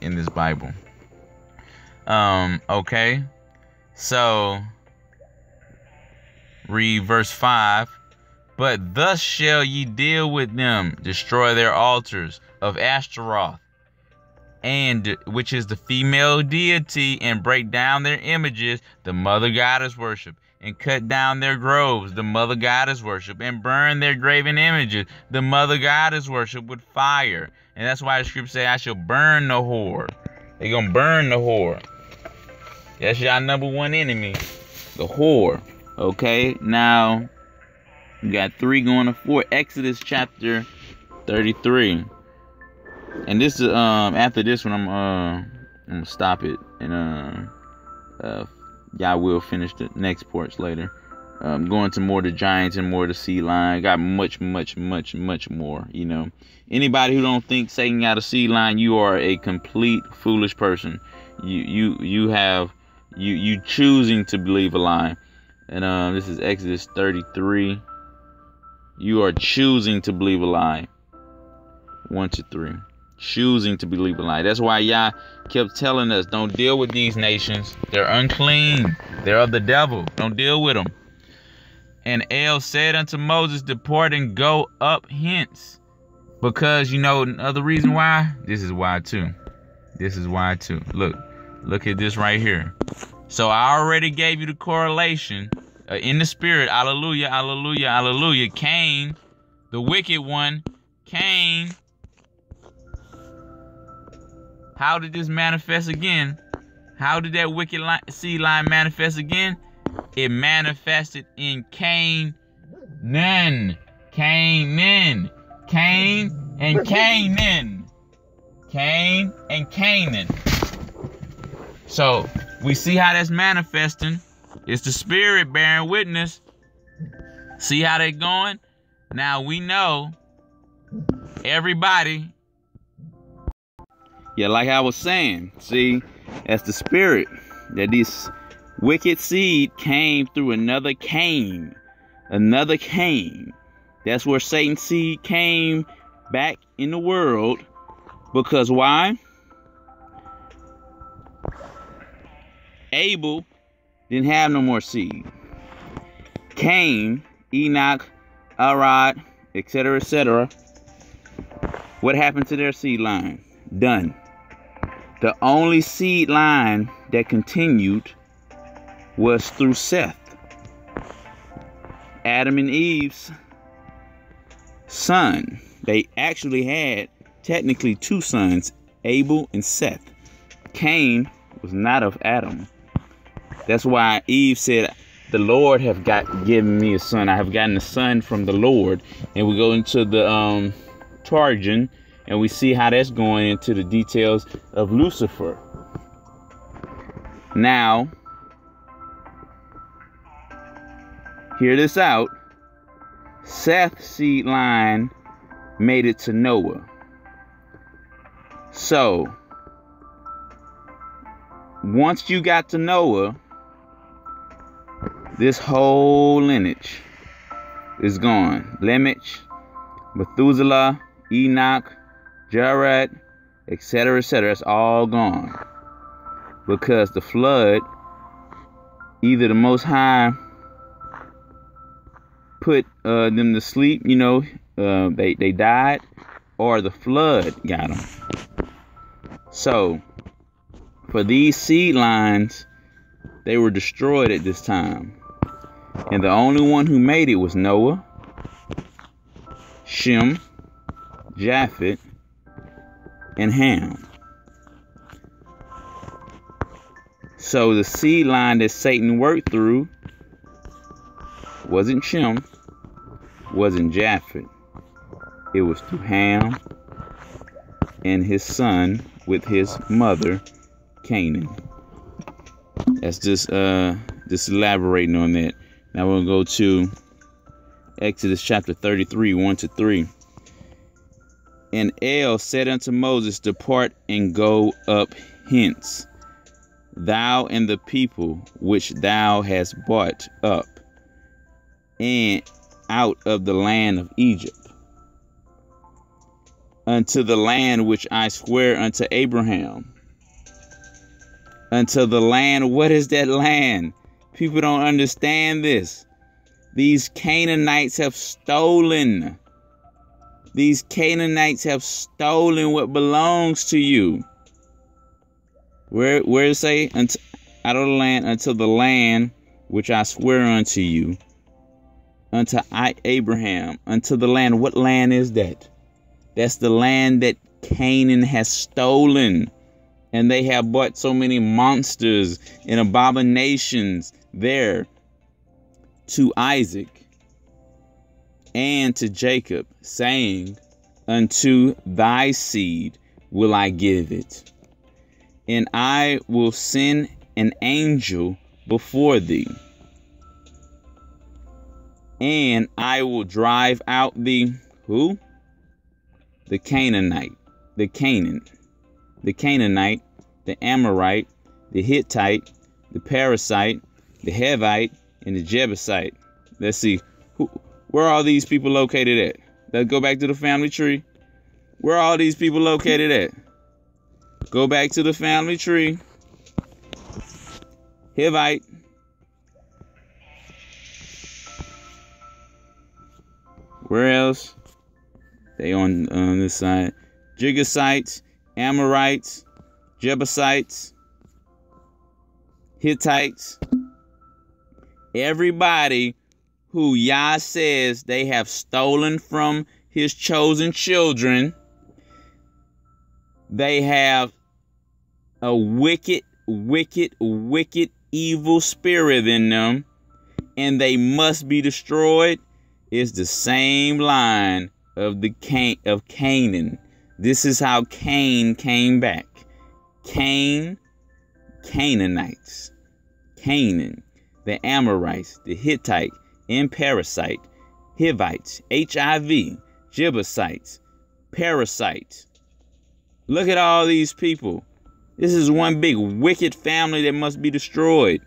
in this Bible. Okay, so read verse 5. But thus shall ye deal with them, destroy their altars of Ashtaroth, and which is the female deity, and break down their images, the mother goddess worship, and cut down their groves, the mother goddess worship, and burn their graven images, the mother goddess worship, with fire. And that's why the scripture say, I shall burn the whore. They're gonna burn the whore. That's y'all number one enemy, the whore. Okay, now we got 3 going to 4. Exodus chapter 33. And this is after this one, I'm gonna stop it, and y'all will finish the next parts later. Going to more of the giants and more of the sea lion. Got much more. You know, anybody who don't think Satan got a sea lion, you are a complete foolish person. You choosing to believe a lie. And this is Exodus 33. You are choosing to believe a lie. 1 to 3. Choosing to believe a lie. That's why Yah kept telling us, don't deal with these nations. They're unclean. They're of the devil. Don't deal with them. And El said unto Moses, depart and go up hence. Because, you know, another reason why? This is why too. This is why too. Look at this right here. So I already gave you the correlation in the spirit. Hallelujah, hallelujah, hallelujah. Cain, the wicked one, Cain. How did this manifest again? How did that wicked seed line manifest again? It manifested in Cain and Canaan. So we see how that's manifesting. It's the spirit bearing witness. See how they going? Now we know everybody. Yeah, like I was saying, see, that's the spirit. That this wicked seed came through another Cain. Another Cain. That's where Satan's seed came back in the world. Because why? Abel didn't have no more seed. Cain, Enoch, Arad, etc. What happened to their seed line? Done. The only seed line that continued was through Seth. Adam and Eve's son. They actually had technically 2 sons, Abel and Seth. Cain was not of Adam. That's why Eve said, the Lord have given me a son. I have gotten a son from the Lord. And we go into the Targum, and we see how that's going into the details of Lucifer. Now, hear this out. Seth's seed line made it to Noah. So, once you got to Noah, this whole lineage is gone. Lamech, Methuselah, Enoch, Jared, etc. It's all gone. Because the flood, either the Most High put them to sleep, you know, they died, or the flood got them. So, for these seed lines, they were destroyed at this time. And the only one who made it was Noah, Shem, Japheth, and Ham. So the seed line that Satan worked through wasn't Shem, wasn't Japheth. It was through Ham and his son with his mother, Canaan. That's just just elaborating on that. Now we'll go to Exodus chapter 33, 1-3. And El said unto Moses, depart and go up hence, thou and the people which thou hast brought up, and out of the land of Egypt, unto the land which I swear unto Abraham. Unto the land, what is that land? People don't understand this. These Canaanites have stolen. These Canaanites have stolen what belongs to you. Where it say? Out of the land, unto the land which I swear unto you, unto Abraham, unto the land. What land is that? That's the land that Canaan has stolen. And they have brought so many monsters and abominations there to Isaac and to Jacob, saying, unto thy seed will I give it, and I will send an angel before thee, and I will drive out the who? The Canaanite, the Canaanite, the Amorite, the Hittite, the Parasite, the Hivite, and the Jebusite. Let's see. Where are all these people located at? Let's go back to the family tree. Where are all these people located at? Go back to the family tree. Hivite. Where else? They on this side. Jebusites, Amorites, Jebusites, Hittites. Everybody who Yah says they have stolen from his chosen children, they have a wicked, wicked, wicked, evil spirit in them, and they must be destroyed. It's the same line of Canaan. This is how Cain came back. Canaanites, Canaan, the Amorites, the Hittite, and Parasite, Hivites, HIV, Jebusites, Parasites. Look at all these people. This is one big wicked family that must be destroyed.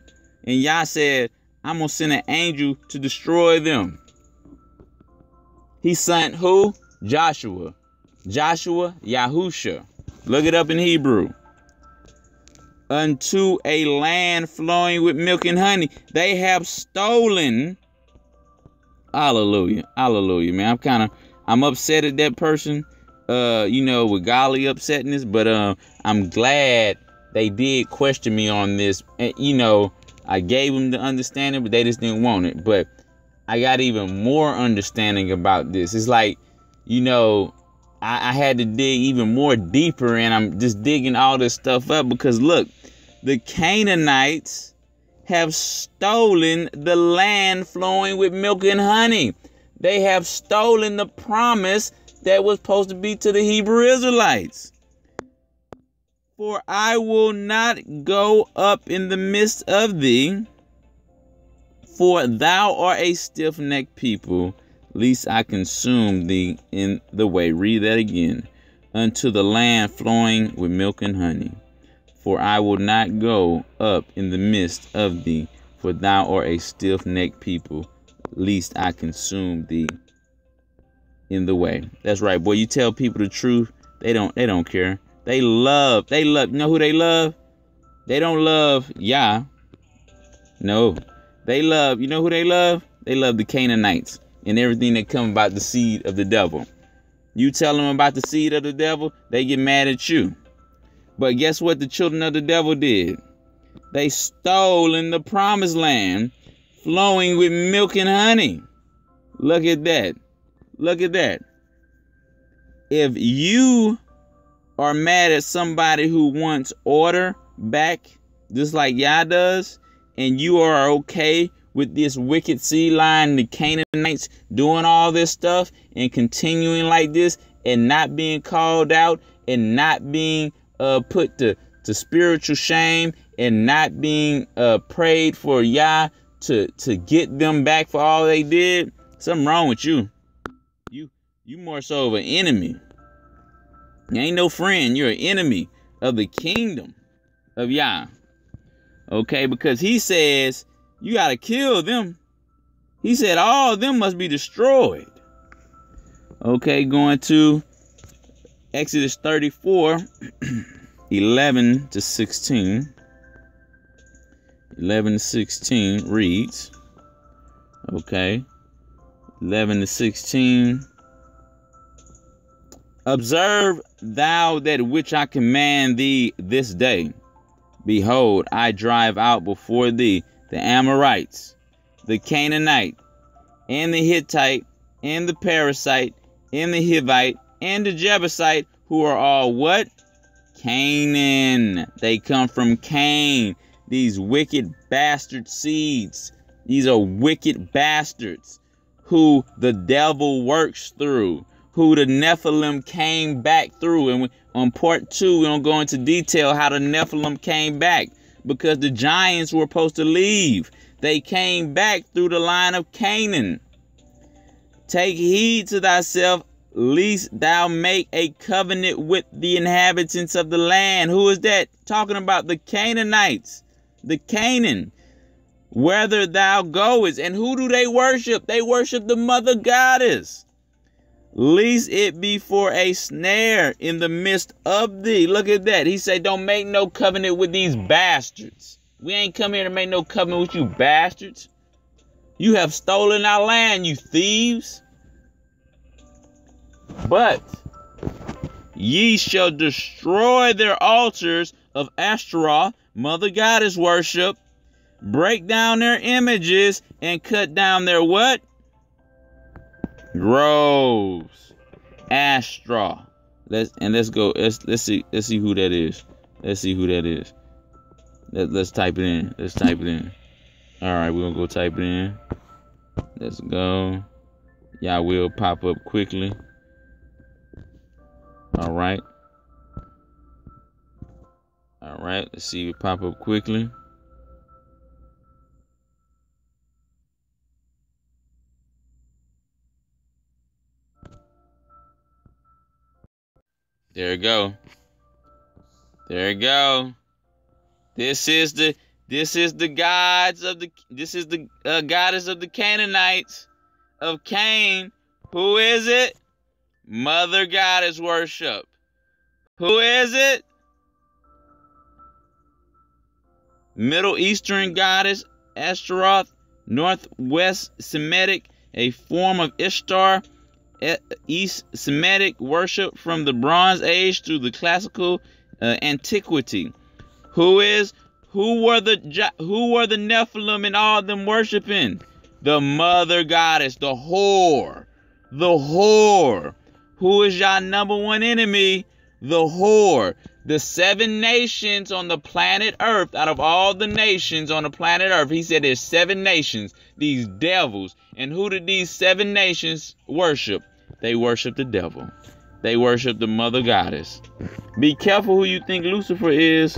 And Yah said, I'm going to send an angel to destroy them. He sent who? Joshua. Joshua, Yahusha. Look it up in Hebrew. Unto a land flowing with milk and honey. They have stolen. Hallelujah. Hallelujah, man. I'm upset at that person. With golly upsetness, but I'm glad they did question me on this. And, I gave them the understanding, but they just didn't want it. But I got even more understanding about this. It's like, I had to dig even more deeper, and I'm just digging all this stuff up because look, the Canaanites have stolen the land flowing with milk and honey. They have stolen the promise that was supposed to be to the Hebrew Israelites. For I will not go up in the midst of thee, for thou art a stiff-necked people, lest I consume thee in the way. Read that again. Unto the land flowing with milk and honey. For I will not go up in the midst of thee, for thou art a stiff-necked people, lest I consume thee in the way. That's right, boy. You tell people the truth, they don't care. They love, you know who they love? They don't love Yah. No. They love, you know who they love? They love the Canaanites and everything that come about the seed of the devil. You tell them about the seed of the devil, they get mad at you. But guess what the children of the devil did? They stole in the promised land flowing with milk and honey. Look at that. Look at that. If you are mad at somebody who wants order back, just like Yah does, and you are okay with this wicked seed line, the Canaanites doing all this stuff and continuing like this and not being called out and not being put to spiritual shame and not being prayed for YAH to get them back for all they did, something wrong with you. You more so of an enemy. You ain't no friend. You're an enemy of the kingdom of YAH. Okay, because he says you got to kill them. He said all of them must be destroyed. Okay, going to Exodus 34, 11 to 16. 11 to 16 reads, okay, 11 to 16. Observe thou that which I command thee this day. Behold, I drive out before thee the Amorites, the Canaanite, and the Hittite, and the Perizzite, and the Hivite, and the Jebusite, who are all what? Canaan. They come from Cain. These wicked bastard seeds. These are wicked bastards who the devil works through, who the Nephilim came back through. And on part 2, we don't go into detail how the Nephilim came back, because the giants were supposed to leave. They came back through the line of Canaan. Take heed to thyself, lest thou make a covenant with the inhabitants of the land. Who is that? Talking about the Canaanites. The Canaan. Whether thou goest. And who do they worship? They worship the mother goddess. Lest it be for a snare in the midst of thee. Look at that. He said, don't make no covenant with these bastards. We ain't come here to make no covenant with you bastards. You have stolen our land, you thieves. But ye shall destroy their altars of Ashtaroth, mother goddess worship, break down their images, and cut down their what? Groves. Ashtaroth. Let's go. Let's see who that is. Let's see who that is. Let's type it in. Let's type it in. All right, we're gonna go type it in. Let's go. Y'all will pop up quickly. All right. All right. Let's see it pop up quickly. There we go. There we go. This is the goddess of the goddess of the Canaanites of Cain. Who is it? Mother goddess worship. Who is it? Middle Eastern goddess Ashtaroth, Northwest Semitic, a form of Ishtar, East Semitic worship from the Bronze Age through the classical antiquity. Who were the Nephilim and all of them worshiping? The mother goddess, the whore. The whore. Who is y'all number one enemy? The whore. The 7 nations on the planet Earth, out of all the nations on the planet Earth, he said there's 7 nations, these devils. And who did these 7 nations worship? They worship the devil. They worship the mother goddess. Be careful who you think Lucifer is.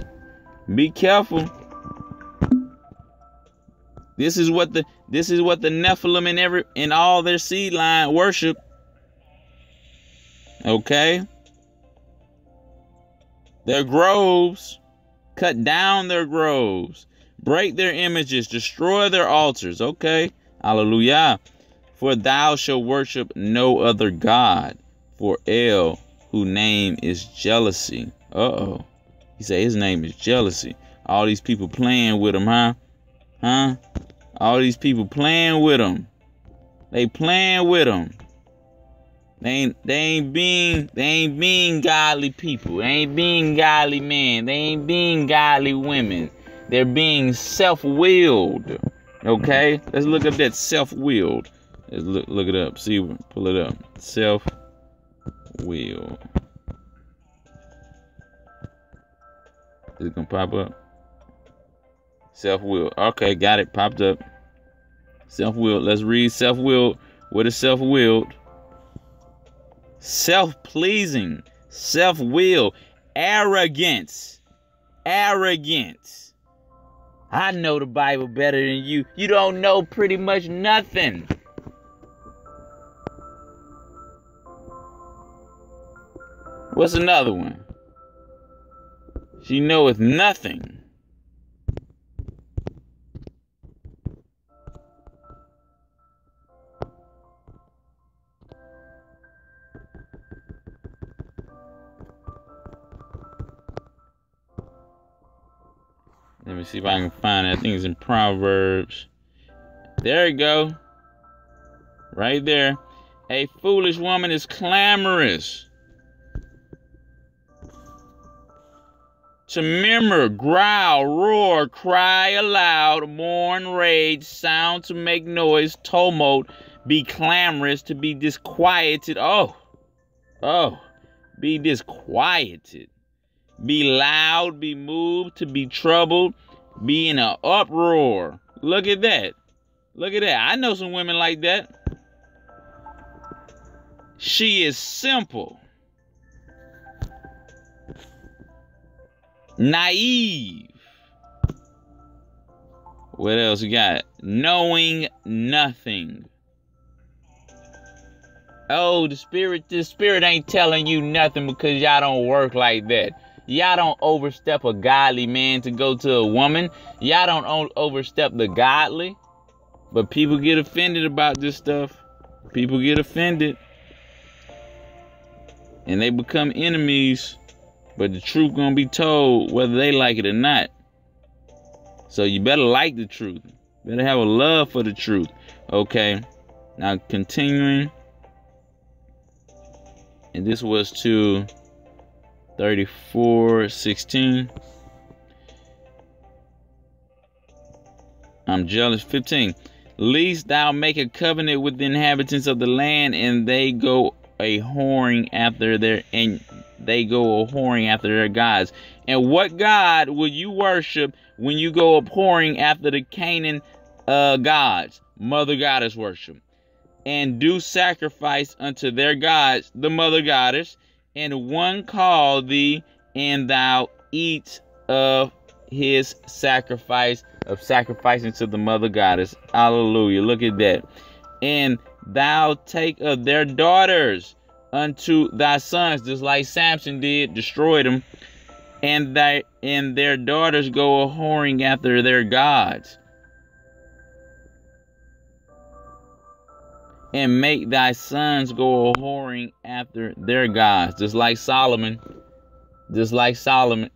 Be careful. This is what the Nephilim in all their seed line worship. Okay? Their groves, cut down their groves, break their images, destroy their altars. Okay? Hallelujah. For thou shalt worship no other God, for El, whose name is jealousy. Uh-oh. He said his name is jealousy. All these people playing with him, huh? Huh? All these people playing with him. They playing with him. They ain't being godly people. They ain't being godly men. They ain't being godly women. They're being self-willed. Okay? Let's look up that self-willed. Let's look it up. See, pull it up. Self-will. Is it gonna pop up? Self-will. Okay, got it. Popped up. Self-willed. Let's read self-willed. What is self-willed? Self-pleasing. Self-will. Arrogance. Arrogance. I know the Bible better than you. You don't know pretty much nothing. What's another one? She knoweth nothing. Let me see if I can find it. I think it's in Proverbs. There you go. Right there. A foolish woman is clamorous to murmur, growl, roar, cry aloud, mourn, rage, sound to make noise, tumult, be clamorous, to be disquieted. Be disquieted. Be loud, be moved, to be troubled, be in an uproar. Look at that. Look at that. I know some women like that. She is simple, naive. What else we got? Knowing nothing. Oh, the spirit ain't telling you nothing because y'all don't work like that. Y'all don't overstep a godly man to go to a woman. Y'all don't overstep the godly. But people get offended about this stuff. People get offended. And they become enemies. But the truth gonna be told whether they like it or not. So you better like the truth. Better have a love for the truth. Okay. Now continuing. And this was to 34:16. I'm jealous. 15. Lest thou make a covenant with the inhabitants of the land, and they go a whoring after their gods. And what God will you worship when you go abhorring after the Canaan gods? Mother goddess worship. And do sacrifice unto their gods, the mother goddess, and one call thee, and thou eat of his sacrifice, of sacrificing to the mother goddess. Hallelujah. Look at that. And thou take of their daughters unto thy sons, just like Samson did, destroyed them, and their daughters go a whoring after their gods. And make thy sons go a whoring after their gods, just like Solomon. Solomon.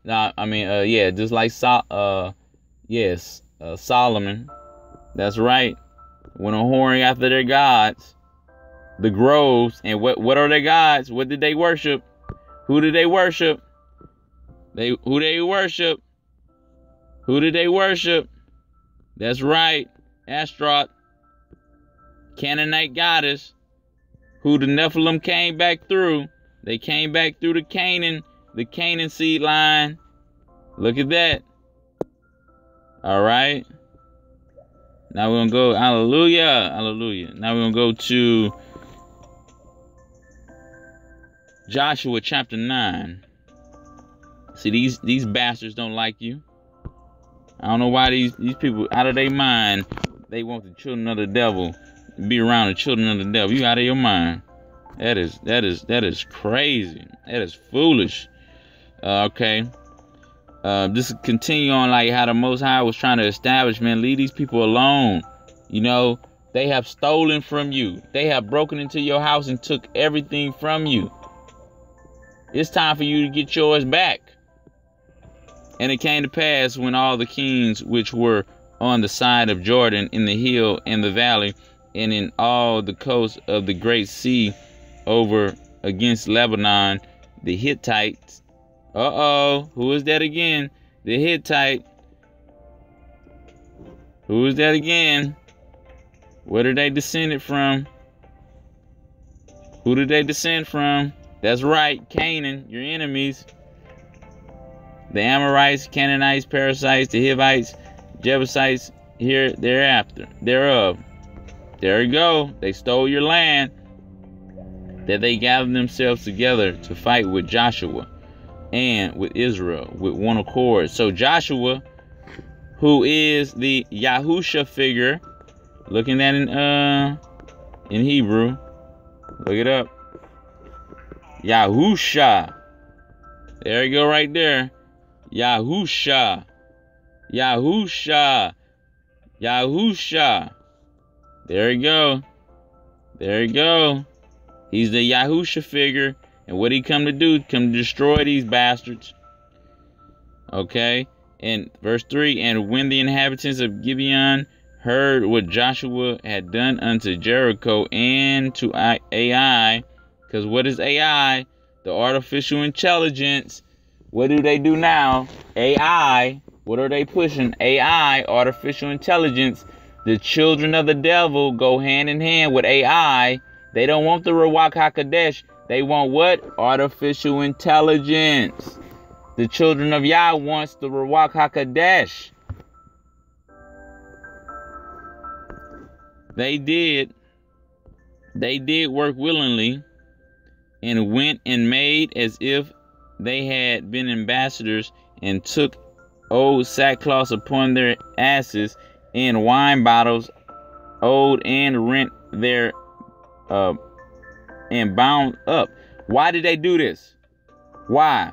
That's right. Went a whoring after their gods, the groves. And what are their gods? What did they worship? Who did they worship? Who did they worship? That's right, Ashtaroth. Canaanite goddess, who the Nephilim came back through. They came back through the Canaan seed line. Look at that. All right. Now we're going to go, hallelujah, hallelujah. Now we're going to go to Joshua chapter 9. See, these bastards don't like you. I don't know why these people, out of their mind, they want the children of the devil. Be around the children of the devil. You out of your mind. That is crazy. That is foolish. Okay. Just continue on like how the Most High was trying to establish, man. Leave these people alone. You know, they have stolen from you. They have broken into your house and took everything from you. It's time for you to get yours back. And it came to pass when all the kings which were on the side of Jordan, in the hill and the valley, and in all the coast of the great sea over against Lebanon, the Hittites. Who is that again? The Hittite. Who is that again? Where did they descended from? Who did they descend from? That's right, Canaan, your enemies. The Amorites, Canaanites, Perizzites, the Hivites, Jebusites, here thereof. There you go. They stole your land. That they gathered themselves together to fight with Joshua and with Israel with one accord. So Joshua, who is the Yahusha figure. Looking at in Hebrew. Look it up. Yahusha. There you go right there. Yahusha. Yahusha. Yahusha. There you go. There you go. He's the Yahusha figure. And what he come to do? Come to destroy these bastards. Okay. And verse 3. And when the inhabitants of Gibeon heard what Joshua had done unto Jericho and to AI. Because what is AI? The artificial intelligence. What do they do now? AI. What are they pushing? AI, artificial intelligence. The children of the devil go hand in hand with AI. They don't want the Ruach HaKodesh. They want what? Artificial intelligence. The children of Yah wants the Ruach HaKodesh. They did work willingly and went and made as if they had been ambassadors and took old sackcloths upon their asses and wine bottles old and rent their and bound up. Why did they do this? Why?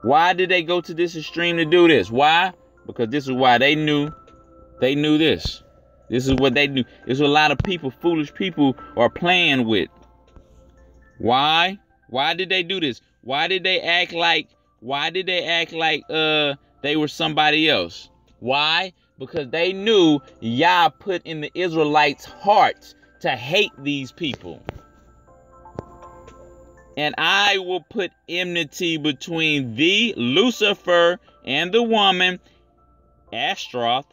Why did they go to this extreme to do this? Why? Because this is why they knew this. This is what they knew. There's a lot of people, foolish people, are playing with. Why? Why did they do this? Why did they act like they were somebody else? Why? Because they knew Yah put in the Israelites' hearts to hate these people. And I will put enmity between thee, Lucifer, and the woman, Ashtaroth,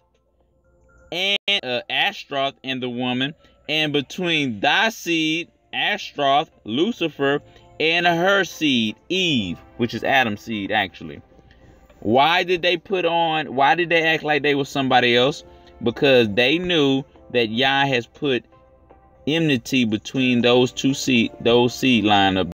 and the woman, and between thy seed, Ashtaroth, Lucifer, and her seed, Eve, which is Adam's seed, actually. Why did they act like they were somebody else? Because they knew that Yah has put enmity between those seed line of